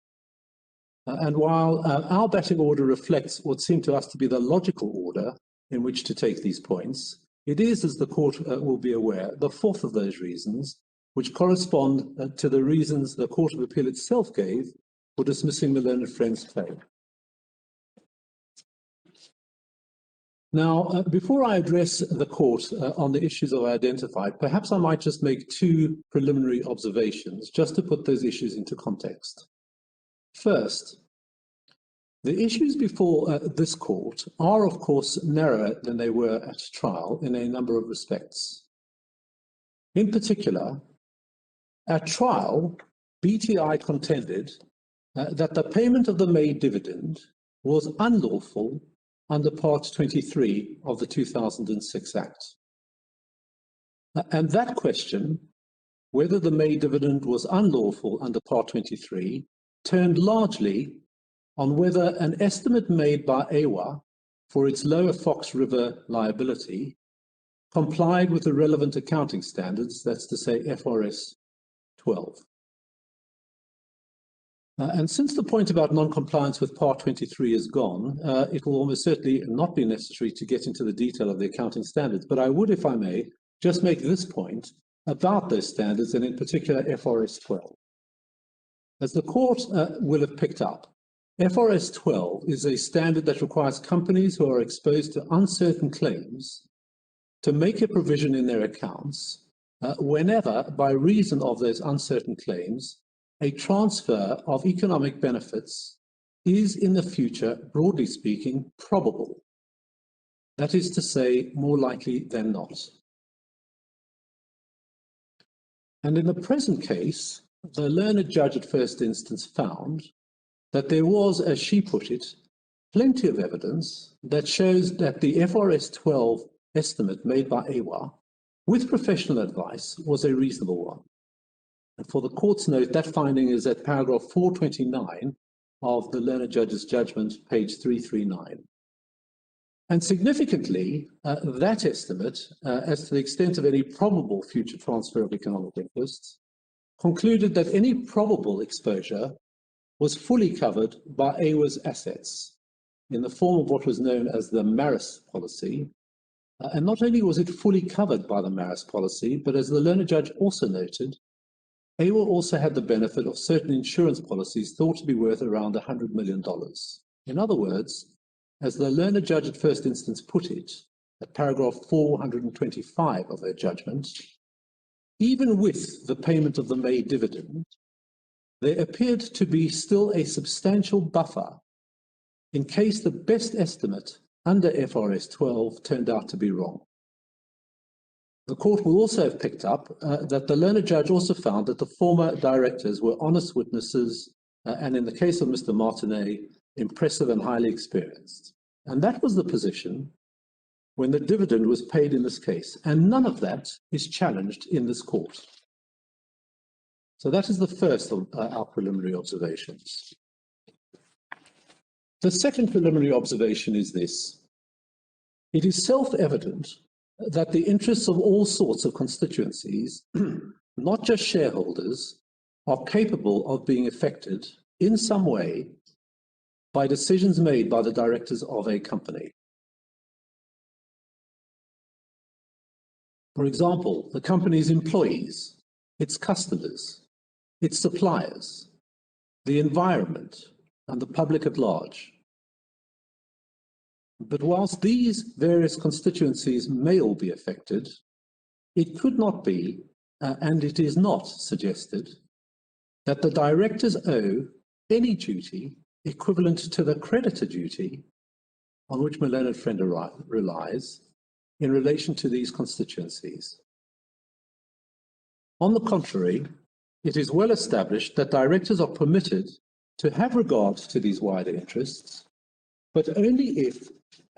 S4: And while our batting order reflects what seemed to us to be the logical order in which to take these points, it is, as the court will be aware, the fourth of those reasons, which correspond to the reasons the Court of Appeal itself gave for dismissing the learned friend's claim. Now, before I address the court on the issues I've identified, perhaps I might just make 2 preliminary observations, just to put those issues into context. First, the issues before this court are, of course, narrower than they were at trial in a number of respects. In particular, at trial, BTI contended that the payment of the May dividend was unlawful under Part 23 of the 2006 Act. And that question, whether the May dividend was unlawful under Part 23, turned largely on whether an estimate made by AWA for its Lower Fox River liability complied with the relevant accounting standards, that's to say FRS 12. And since the point about non-compliance with Part 23 is gone, it will almost certainly not be necessary to get into the detail of the accounting standards, but I would, if I may, just make this point about those standards, and in particular FRS 12. As the court will have picked up, FRS 12 is a standard that requires companies who are exposed to uncertain claims to make a provision in their accounts whenever, by reason of those uncertain claims, a transfer of economic benefits is in the future, broadly speaking, probable. That is to say, more likely than not. And in the present case, the learned judge at first instance found that there was, as she put it, plenty of evidence that shows that the FRS 12 estimate made by AWA, with professional advice, was a reasonable one. And for the court's note, that finding is at paragraph 429 of the learned judge's judgment, page 339. And significantly, that estimate, as to the extent of any probable future transfer of economic interests, concluded that any probable exposure was fully covered by AWA's assets in the form of what was known as the Maris policy. And not only was it fully covered by the Maris policy, but as the learned judge also noted, AWA also had the benefit of certain insurance policies thought to be worth around $100 million. In other words, as the learned judge at first instance put it, at paragraph 425 of her judgment, even with the payment of the May dividend, there appeared to be still a substantial buffer in case the best estimate under FRS 12 turned out to be wrong. The court will also have picked up that the learned judge also found that the former directors were honest witnesses and in the case of Mr. Martinet, impressive and highly experienced. And that was the position when the dividend was paid in this case, and none of that is challenged in this court. So that is the first of our preliminary observations. The second preliminary observation is this. It is self-evident that the interests of all sorts of constituencies, not just shareholders, are capable of being affected in some way by decisions made by the directors of a company. For example, the company's employees, its customers, its suppliers, the environment, and the public at large. But whilst these various constituencies may all be affected, it could not be, and it is not suggested, that the directors owe any duty equivalent to the creditor duty on which my learned friend relies in relation to these constituencies. On the contrary, it is well established that directors are permitted to have regard to these wider interests, but only if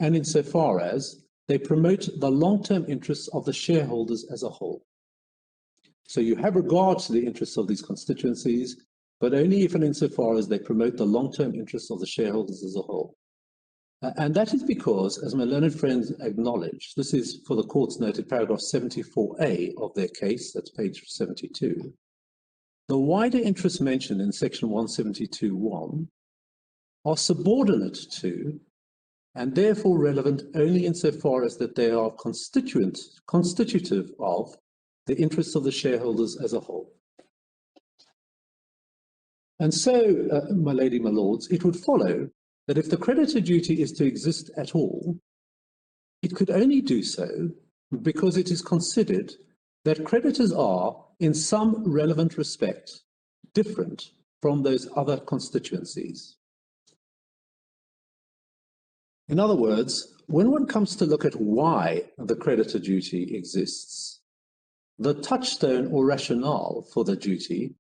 S4: and insofar as they promote the long-term interests of the shareholders as a whole. So you have regard to the interests of these constituencies, but only if and insofar as they promote the long-term interests of the shareholders as a whole. And that is because, as my learned friends acknowledge, this is for the court's noted paragraph 74A of their case, that's page 72, the wider interests mentioned in section 172(1) are subordinate to and therefore relevant only insofar as that they are constitutive of the interests of the shareholders as a whole. And so, my lady, my lords, it would follow that if the creditor duty is to exist at all, it could only do so because it is considered that creditors are, in some relevant respect, different from those other constituencies. In other words, when one comes to look at why the creditor duty exists, the touchstone or rationale for the duty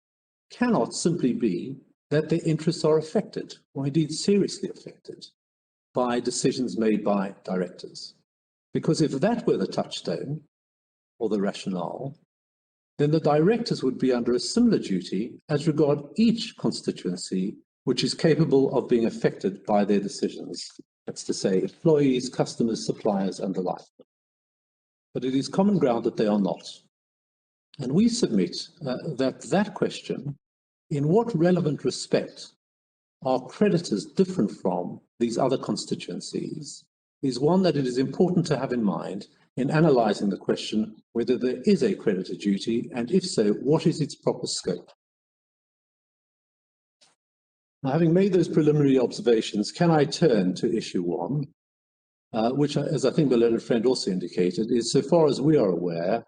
S4: cannot simply be that their interests are affected, or indeed seriously affected, by decisions made by directors. Because if that were the touchstone, or the rationale, then the directors would be under a similar duty as regard each constituency which is capable of being affected by their decisions. That's to say, employees, customers, suppliers, and the like. But it is common ground that they are not. And we submit that question, in what relevant respect are creditors different from these other constituencies, is one that it is important to have in mind in analysing the question whether there is a creditor duty, and if so, what is its proper scope. Now, having made those preliminary observations, can I turn to issue 1, which, as I think the learned friend also indicated, is, so far as we are aware,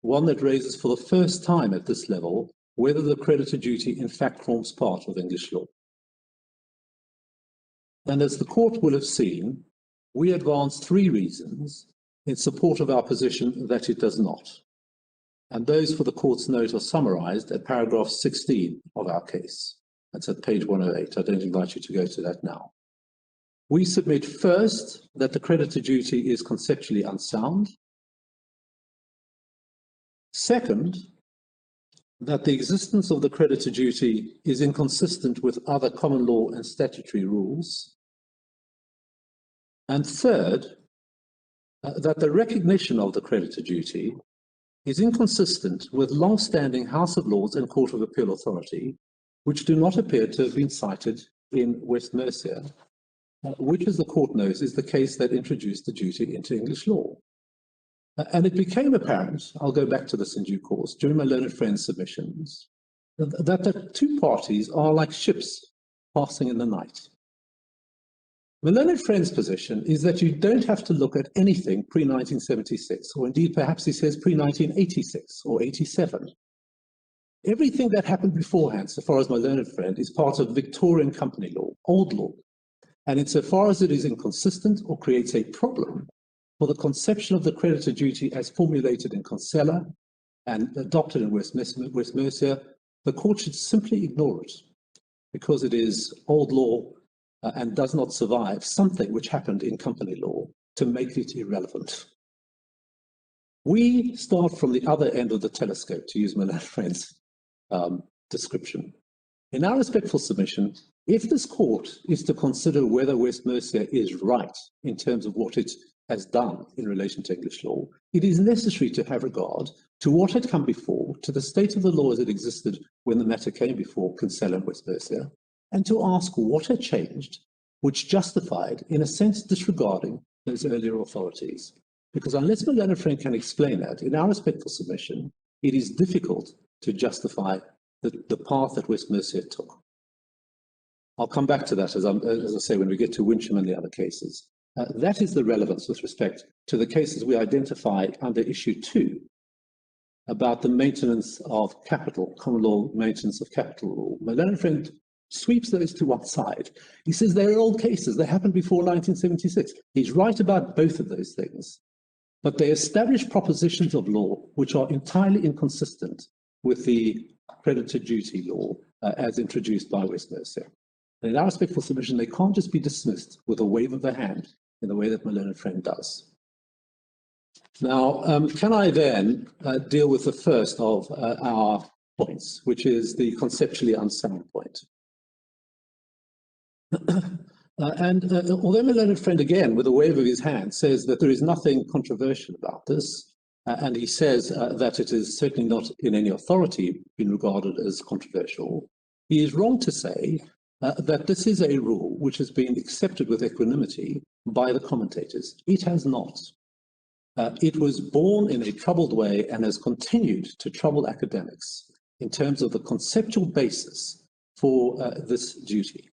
S4: one that raises for the first time at this level whether the creditor duty in fact forms part of English law. And as the court will have seen, we advance 3 reasons in support of our position that it does not. And those for the court's note are summarised at paragraph 16 of our case. That's at page 108. I don't invite you to go to that now. We submit first that the creditor duty is conceptually unsound. Second, that the existence of the creditor duty is inconsistent with other common law and statutory rules. And third, that the recognition of the creditor duty is inconsistent with long-standing House of Lords and Court of Appeal authority, which do not appear to have been cited in West Mercia, which, as the court knows, is the case that introduced the duty into English law. And it became apparent, I'll go back to this in due course, during my learned friend's submissions, that the two parties are like ships passing in the night. The learned friend's position is that you don't have to look at anything pre-1976, or indeed perhaps he says pre-1986 or 87. Everything that happened beforehand, so far as my learned friend, is part of Victorian company law, old law. And insofar as it is inconsistent or creates a problem for the conception of the creditor duty as formulated in Consella and adopted in West Mercia, the court should simply ignore it because it is old law and does not survive something which happened in company law to make it irrelevant. We start from the other end of the telescope, to use my learned friend's description. In our respectful submission, if this court is to consider whether West Mercia is right in terms of what it has done in relation to English law, it is necessary to have regard to what had come before, to the state of the law as it existed when the matter came before Consella and West Mercia, and to ask what had changed, which justified, in a sense, disregarding those earlier authorities. Because unless my learned friend can explain that, in our respectful submission, it is difficult to justify the path that West Mercia took. I'll come back to that, as I say, when we get to Wincham and the other cases. That is the relevance with respect to the cases we identify under issue 2 about the maintenance of capital, common law maintenance of capital rule. My learned friend sweeps those to one side. He says they're old cases, they happened before 1976. He's right about both of those things, but they establish propositions of law which are entirely inconsistent with the creditor duty law as introduced by West Mercia. And in our respectful submission, they can't just be dismissed with a wave of the hand in the way that my learned friend does. Now, can I then deal with the first of our points, which is the conceptually unsound point? Although my learned friend, again, with a wave of his hand, says that there is nothing controversial about this, and he says that it is certainly not in any authority been regarded as controversial, he is wrong to say that this is a rule which has been accepted with equanimity by the commentators. It has not. It was born in a troubled way and has continued to trouble academics in terms of the conceptual basis for this duty.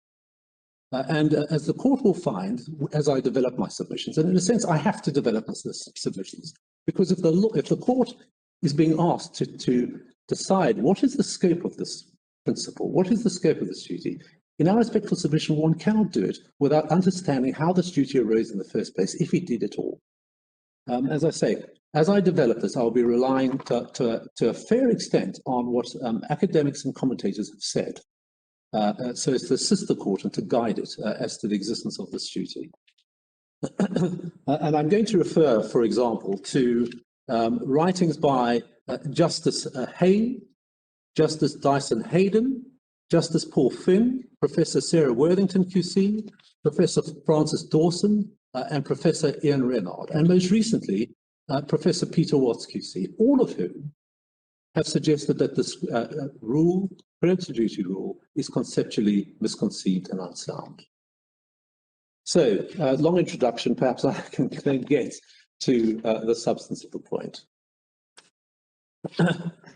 S4: And as the court will find, as I develop my submissions, and in a sense I have to develop my submissions, because if the court is being asked to decide what is the scope of this principle, what is the scope of this duty, in our respectful submission, one cannot do it without understanding how this duty arose in the first place, if it did at all. As I say, as I develop this, I'll be relying to a fair extent on what academics and commentators have said, so as to assist the court and to guide it as to the existence of this duty. And I'm going to refer, for example, to writings by Justice Hay, Justice Dyson Hayden, Justice Paul Finn, Professor Sarah Worthington QC, Professor Francis Dawson, and Professor Ian Renard, and most recently, Professor Peter Watts QC, all of whom have suggested that this rule, creditor duty rule, is conceptually misconceived and unsound. So, long introduction, perhaps I can then get to the substance of the point.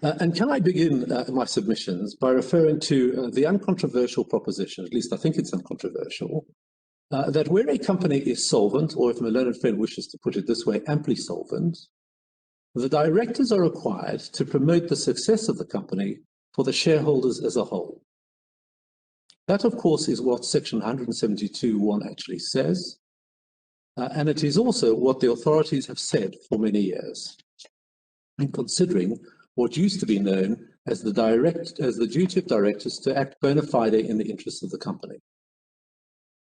S4: And can I begin my submissions by referring to the uncontroversial proposition, at least I think it's uncontroversial, that where a company is solvent, or if my learned friend wishes to put it this way, amply solvent, the directors are required to promote the success of the company for the shareholders as a whole. That, of course, is what section 172(1) actually says, and it is also what the authorities have said for many years. And considering what used to be known as the duty of directors to act bona fide in the interests of the company.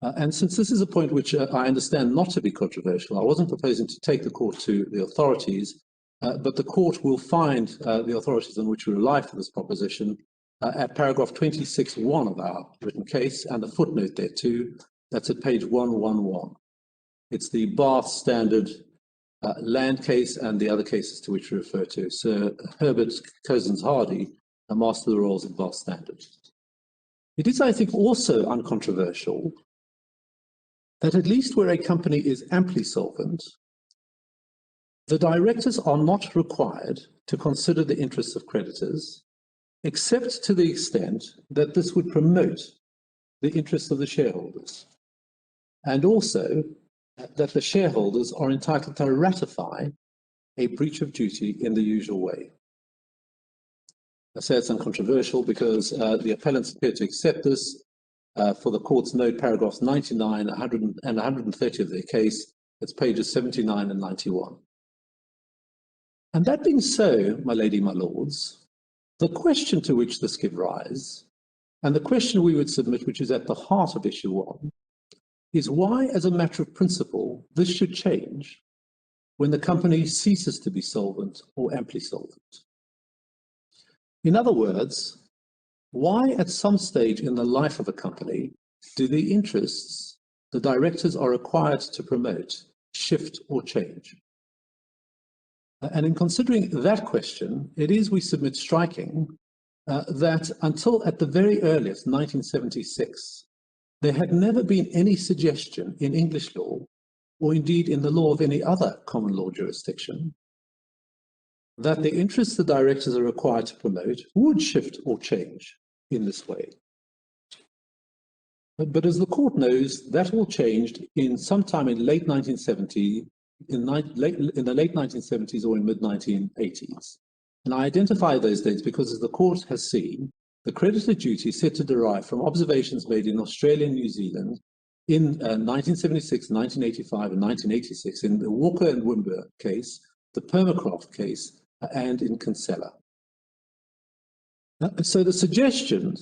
S4: And since this is a point which I understand not to be controversial, I wasn't proposing to take the court to the authorities, but the court will find the authorities on which we rely for this proposition at paragraph 26(1) of our written case, and the footnote there too. That's at page 111. It's the Bath Standard Land case and the other cases to which we refer to. Sir Herbert Cousins Hardy, a Master of the Rolls Advanced Standard. It is, I think, also uncontroversial that at least where a company is amply solvent, the directors are not required to consider the interests of creditors, except to the extent that this would promote the interests of the shareholders, and also that the shareholders are entitled to ratify a breach of duty in the usual way. I say it's uncontroversial because the appellants appear to accept this for the court's note paragraphs 99, 100 and 130 of their case. It's pages 79 and 91. And that being so, my lady, my lords, the question to which this gives rise, and the question we would submit, which is at the heart of issue 1, is why, as a matter of principle, this should change when the company ceases to be solvent or amply solvent. In other words, why at some stage in the life of a company do the interests the directors are required to promote shift or change? And in considering that question, it is, we submit, striking that until at the very earliest, 1976, there had never been any suggestion in English law, or indeed in the law of any other common law jurisdiction, that the interests the directors are required to promote would shift or change in this way. But as the court knows, that all changed in sometime in late 1970, in the late 1970s or in mid-1980s. And I identify those dates because, as the court has seen, the creditor duty is said to derive from observations made in Australia and New Zealand in 1976, 1985, and 1986 in the Walker and Wimber case, the Permacroft case, and in Kinsella. So the suggestion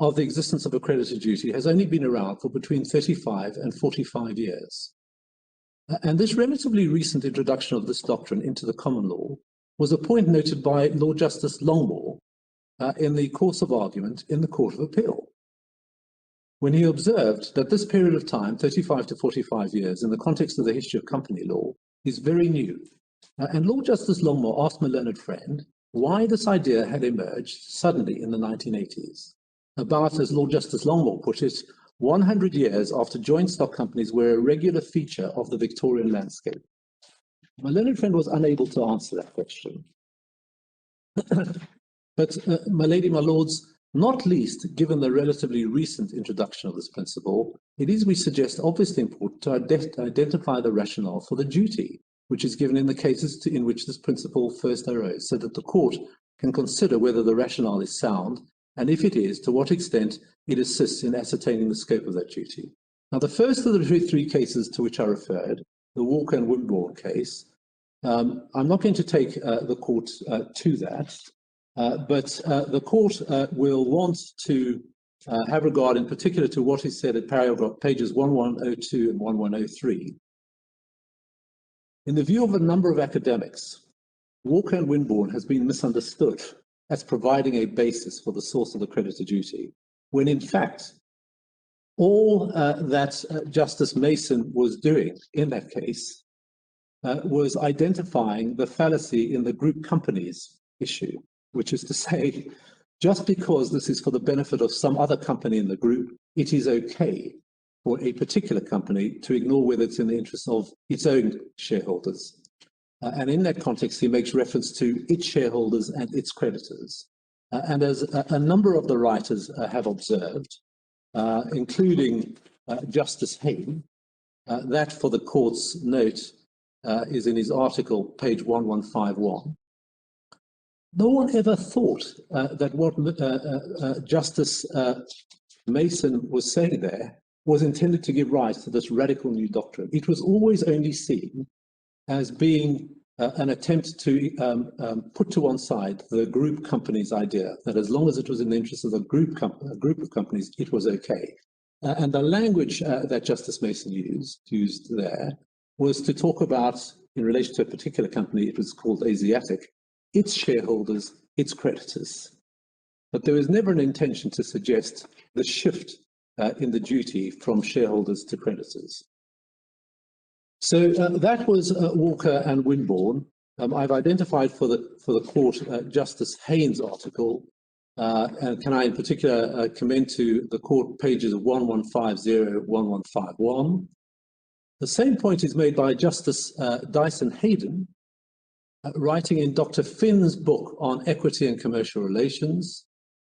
S4: of the existence of a creditor duty has only been around for between 35 and 45 years. And this relatively recent introduction of this doctrine into the common law was a point noted by Lord Justice Longmore in the course of argument in the Court of Appeal, when he observed that this period of time, 35 to 45 years, in the context of the history of company law, is very new. And Lord Justice Longmore asked my learned friend why this idea had emerged suddenly in the 1980s, about, as Lord Justice Longmore put it, 100 years after joint stock companies were a regular feature of the Victorian landscape. My learned friend was unable to answer that question. But, my lady, my lords, not least given the relatively recent introduction of this principle, it is, we suggest, obviously important to identify the rationale for the duty, which is given in the cases in which this principle first arose, so that the court can consider whether the rationale is sound, and if it is, to what extent it assists in ascertaining the scope of that duty. Now, the first of the three cases to which I referred, the Walker and Wimborne case, I'm not going to take the court to that, but the court will want to have regard in particular to what is said at pages 1102 and 1103. In the view of a number of academics, Walker and Wimborne has been misunderstood as providing a basis for the source of the creditor duty, when in fact, all that Justice Mason was doing in that case was identifying the fallacy in the group companies issue, which is to say, just because this is for the benefit of some other company in the group, it is okay for a particular company to ignore whether it's in the interest of its own shareholders. And in that context, he makes reference to its shareholders and its creditors. And as a number of the writers have observed, including Justice Hayne, that for the court's note is in his article, page 1151. No one ever thought that what Justice Mason was saying there was intended to give rise to this radical new doctrine. It was always only seen as being an attempt to put to one side the group companies idea, that as long as it was in the interest of a group of companies, it was okay. And the language that Justice Mason used there was to talk about, in relation to a particular company, it was called Asiatic, its shareholders, its creditors. But there was never an intention to suggest the shift in the duty from shareholders to creditors. So that was Walker and Winborn. I've identified for the court Justice Haynes' article, and can I in particular commend to the court pages 1150, 1151. The same point is made by Justice Dyson Hayden, writing in Dr. Finn's book on equity and commercial relations.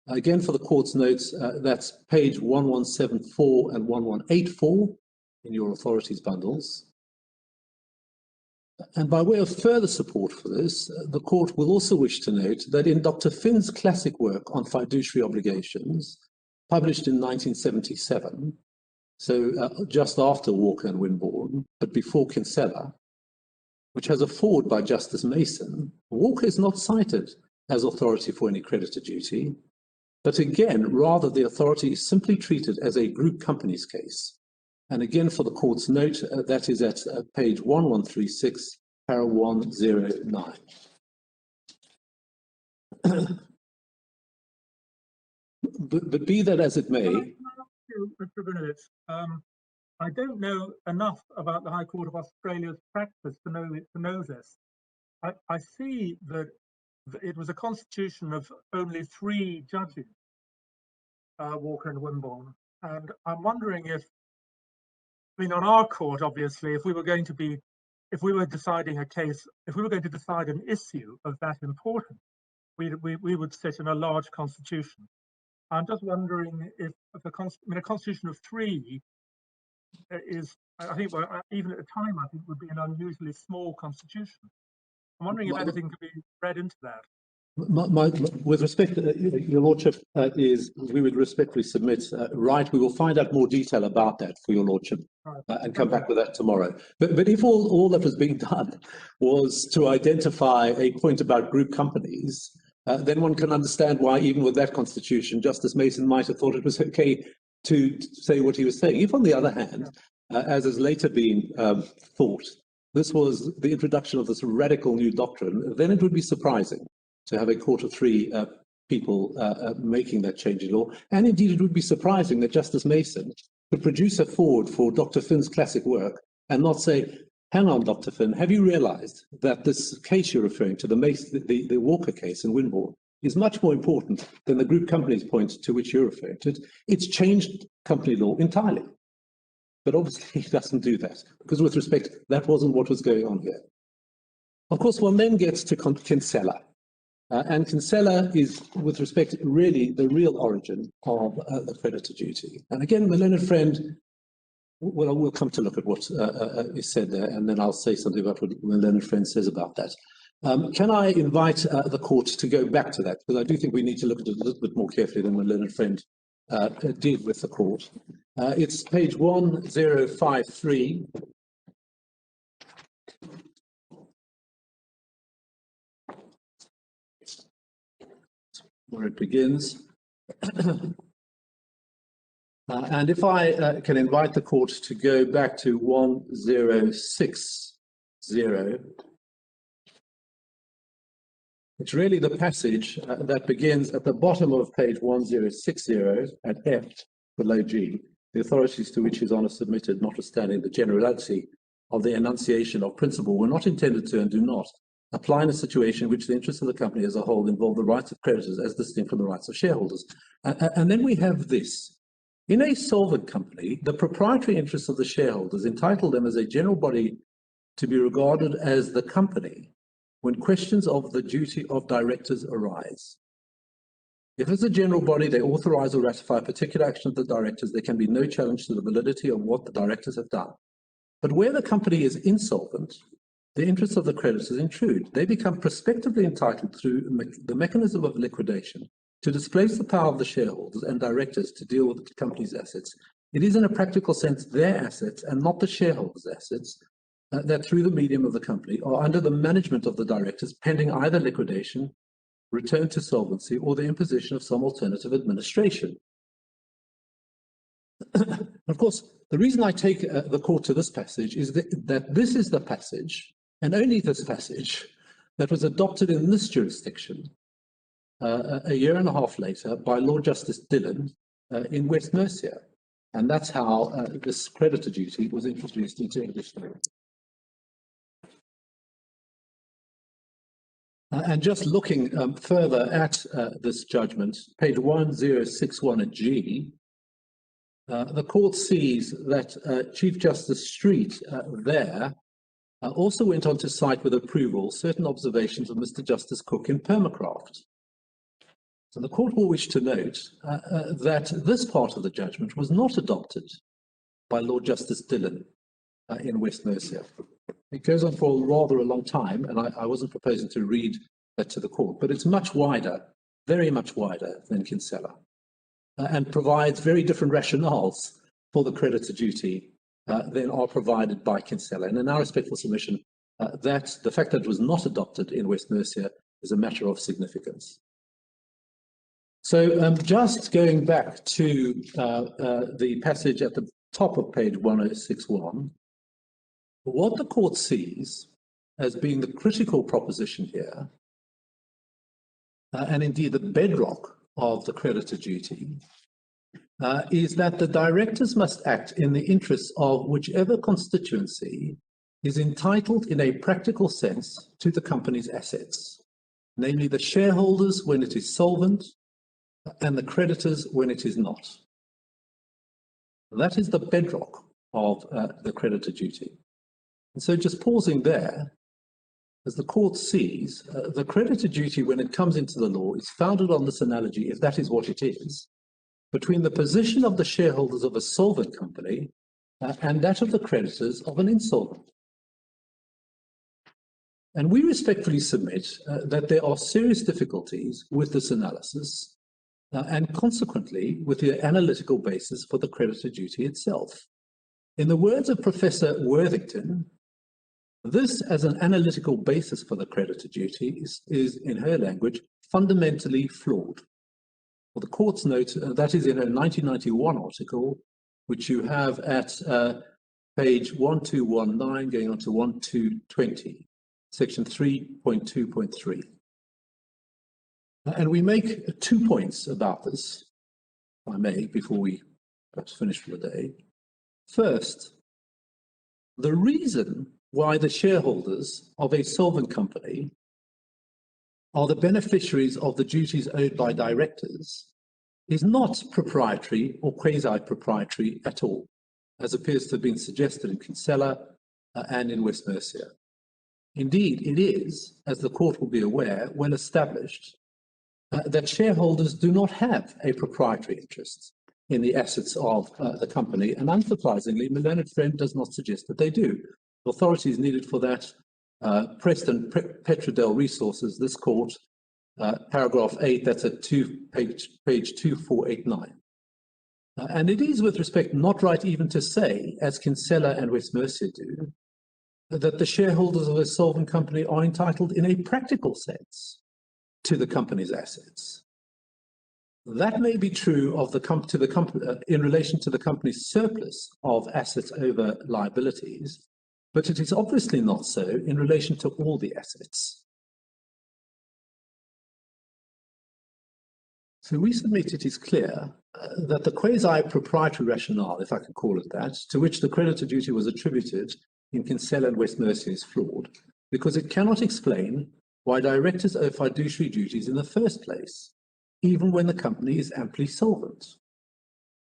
S4: Again, for the court's notes, that's page 1174 and 1184 in your authorities bundles. And by way of further support for this, the court will also wish to note that in Dr. Finn's classic work on fiduciary obligations, published in 1977, so just after Walker and Winborn, but before Kinsella, which has a foreword by Justice Mason, Walker is not cited as authority for any creditor duty, but again, rather the authority is simply treated as a group companies case. And again, for the court's note, that is at page 1136, para 109. But be that as it may.
S1: Mr. Benedicts, I don't know enough about the High Court of Australia's practice to know this. I see that it was a constitution of only 3 judges, Walker and Winborn, and I'm wondering if, I mean, on our court, obviously, if we were deciding a case, if we were going to decide an issue of that importance, we would sit in a large constitution. I'm just wondering if a constitution of 3 is, I think, even at the time, I think would be an unusually small constitution. I'm wondering if anything could be read into that.
S4: With respect, Your Lordship, we would respectfully submit, right, we will find out more detail about that for Your Lordship and come back with that tomorrow. But if all that was being done was to identify a point about group companies, then one can understand why, even with that constitution, Justice Mason might have thought it was okay to say what he was saying. If, on the other hand, as has later been thought, this was the introduction of this radical new doctrine, then it would be surprising to have a court of 3 people making that change in law. And indeed, it would be surprising that Justice Mason could produce a foreword for Dr. Finn's classic work and not say, hang on, Dr. Finn, have you realized that this case you're referring to, the Walker case in Winborn, is much more important than the group companies point to which you're referring to? It's changed company law entirely. But obviously, he doesn't do that, because with respect, that wasn't what was going on here. Of course, one then gets to Kinsella. And Kinsella is, with respect, really the real origin of the creditor duty. And again, my learned friend, well, we'll come to look at what is said there, and then I'll say something about what my learned friend says about that. Can I invite the court to go back to that? Because I do think we need to look at it a little bit more carefully than my learned friend did with the court. It's page 1053. Where it begins. And if I can invite the court to go back to 1060, it's really the passage that begins at the bottom of page 1060 at F below G, the authorities to which His Honour submitted, notwithstanding the generality of the enunciation of principle, were not intended to and do not apply in a situation in which the interests of the company as a whole involve the rights of creditors as distinct from the rights of shareholders. And then we have this. In a solvent company, the proprietary interests of the shareholders entitle them as a general body to be regarded as the company when questions of the duty of directors arise. If as a general body they authorize or ratify a particular action of the directors, there can be no challenge to the validity of what the directors have done. But where the company is insolvent, the interests of the creditors intrude. They become prospectively entitled through the mechanism of liquidation to displace the power of the shareholders and directors to deal with the company's assets. It is in a practical sense their assets and not the shareholders' assets that through the medium of the company are under the management of the directors pending either liquidation, return to solvency, or the imposition of some alternative administration. Of course, the reason I take the court to this passage is that this is the passage, and only this passage, that was adopted in this jurisdiction a year and a half later by Lord Justice Dillon in West Mercia. And that's how this creditor duty was introduced into English law. And just looking further at this judgment, page 1061 at G, the court sees that Chief Justice Street there also went on to cite with approval certain observations of Mr. Justice Cook in Permacraft. So the court will wish to note that this part of the judgment was not adopted by Lord Justice Dillon in West Mercia. It goes on for rather a long time, and I wasn't proposing to read that to the court, but it's much wider, very much wider than Kinsella, and provides very different rationales for the creditor duty than are provided by Kinsella. And in our respectful submission, that the fact that it was not adopted in West Mercia is a matter of significance. So just going back to the passage at the top of page 1061, what the court sees as being the critical proposition here, and indeed the bedrock of the creditor duty, is that the directors must act in the interests of whichever constituency is entitled in a practical sense to the company's assets, namely the shareholders when it is solvent and the creditors when it is not. That is the bedrock of the creditor duty. And so just pausing there, as the court sees, the creditor duty when it comes into the law is founded on this analogy, if that is what it is, between the position of the shareholders of a solvent company and that of the creditors of an insolvent. And we respectfully submit that there are serious difficulties with this analysis and consequently with the analytical basis for the creditor duty itself. In the words of Professor Worthington, this as an analytical basis for the creditor duty is in her language, fundamentally flawed. Well, the court's note, that is in her 1991 article, which you have at page 1219 going on to 1220, section 3.2.3. And we make 2 points about this, if I may, before we perhaps finish for the day. First, the reason why the shareholders of a solvent company are the beneficiaries of the duties owed by directors is not proprietary or quasi-proprietary at all, as appears to have been suggested in Kinsella and in West Mercia. Indeed, it is, as the court will be aware, well established that shareholders do not have a proprietary interest in the assets of the company, and unsurprisingly, my learned friend does not suggest that they do. The authorities needed for that, Preston Petrodel Resources, this court, paragraph 8, that's at page 2489. And it is with respect not right even to say, as Kinsella and West Mercia do, that the shareholders of a solvent company are entitled in a practical sense to the company's assets. That may be true of in relation to the company's surplus of assets over liabilities, but it is obviously not so in relation to all the assets. So we submit it is clear that the quasi-proprietary rationale, if I can call it that, to which the creditor duty was attributed in Kinsella and West Mercia is flawed, because it cannot explain why directors owe fiduciary duties in the first place, even when the company is amply solvent.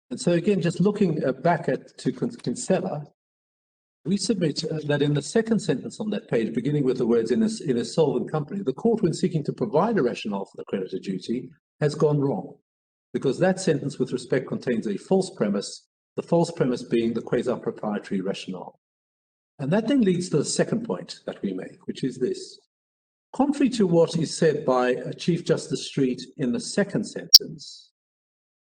S4: And so again, just looking back to Kinsella, we submit that in the second sentence on that page, beginning with the words in a solvent company, the court, when seeking to provide a rationale for the creditor duty, has gone wrong, because that sentence with respect contains a false premise, the false premise being the quasi-proprietary rationale. And that then leads to the second point that we make, which is this. Contrary to what is said by Chief Justice Street in the second sentence,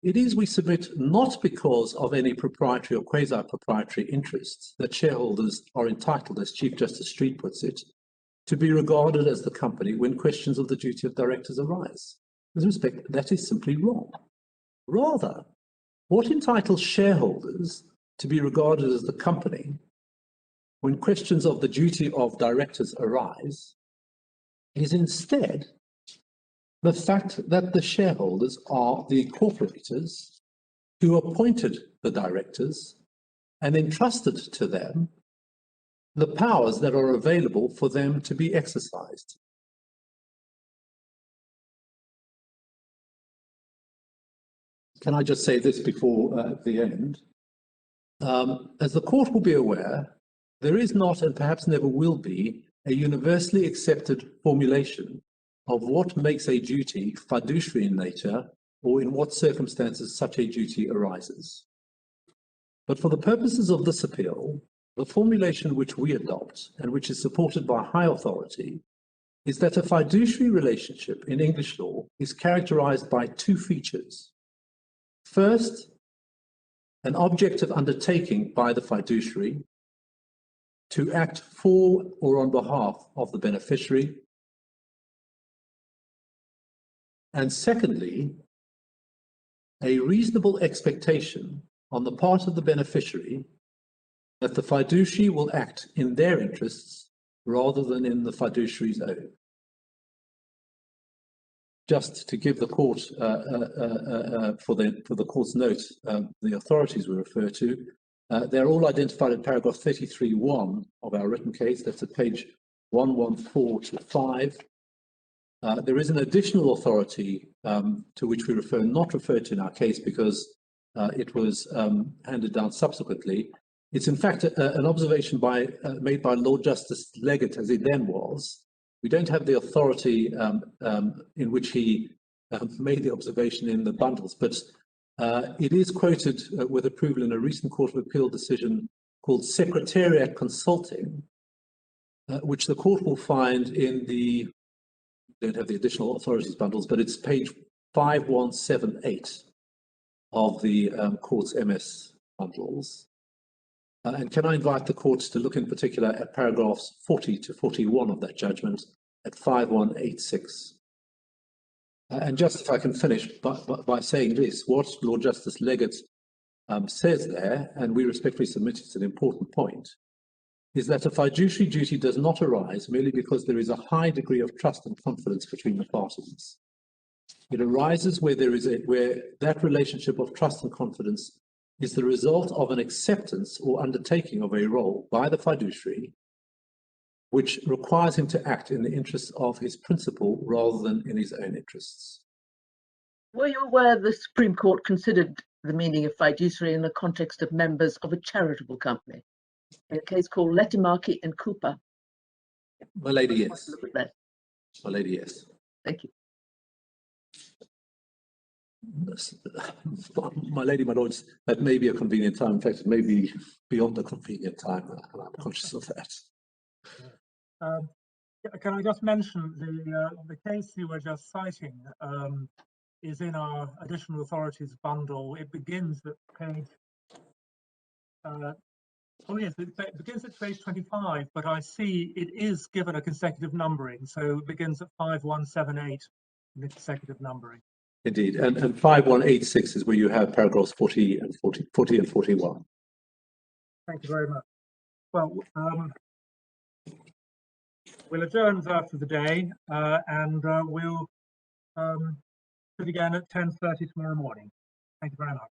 S4: it is, we submit, not because of any proprietary or quasi-proprietary interests that shareholders are entitled, as Chief Justice Street puts it, to be regarded as the company when questions of the duty of directors arise. With respect, that is simply wrong. Rather, what entitles shareholders to be regarded as the company when questions of the duty of directors arise is instead the fact that the shareholders are the corporators who appointed the directors and entrusted to them the powers that are available for them to be exercised. can I just say this before the end? As the court will be aware, there is not, and perhaps never will be, a universally accepted formulation of what makes a duty fiduciary in nature, or in what circumstances such a duty arises. But for the purposes of this appeal, the formulation which we adopt, and which is supported by high authority, is that a fiduciary relationship in English law is characterized by two features. First, an objective undertaking by the fiduciary to act for or on behalf of the beneficiary. And secondly, a reasonable expectation on the part of the beneficiary that the fiduciary will act in their interests rather than in the fiduciary's own. Just to give the court, for the court's note, the authorities we refer to, they're all identified in paragraph 33(1) of our written case. That's at page 114 to 5. There is an additional authority to which we refer, not referred to in our case because it was handed down subsequently. It's in fact an observation made by Lord Justice Leggett, as he then was. We don't have the authority in which he made the observation in the bundles, but it is quoted with approval in a recent Court of Appeal decision called Secretariat Consulting, which the court will find in the, don't have the additional authorities bundles, but it's page 5178 of the court's MS bundles. And can I invite the courts to look in particular at paragraphs 40 to 41 of that judgment at 5186. And just if I can finish by saying this, what Lord Justice Leggett says there, and we respectfully submit it's an important point, is that a fiduciary duty does not arise merely because there is a high degree of trust and confidence between the parties. It arises where that relationship of trust and confidence is the result of an acceptance or undertaking of a role by the fiduciary, which requires him to act in the interests of his principal rather than in his own interests.
S3: Were you aware the Supreme Court considered the meaning of fiduciary in the context of members of a charitable company? In a case called Lettimarki and Cooper.
S4: My lady, yes.
S3: Look at that.
S4: My lady, yes.
S3: Thank you.
S4: My lady, my lords, that may be a convenient time. In fact, it may be beyond a convenient time, and I'm conscious of that.
S1: Can I just mention the case you were just citing is in our additional authorities bundle. It begins at page, oh yes, it begins at page 25, but I see it is given a consecutive numbering, so it begins at 5178 in the consecutive numbering.
S4: Indeed, and 5186 is where you have paragraphs 40 and 41.
S1: Thank you very much. Well, we'll adjourn for the day, and we'll sit again at 10:30 tomorrow morning. Thank you very much.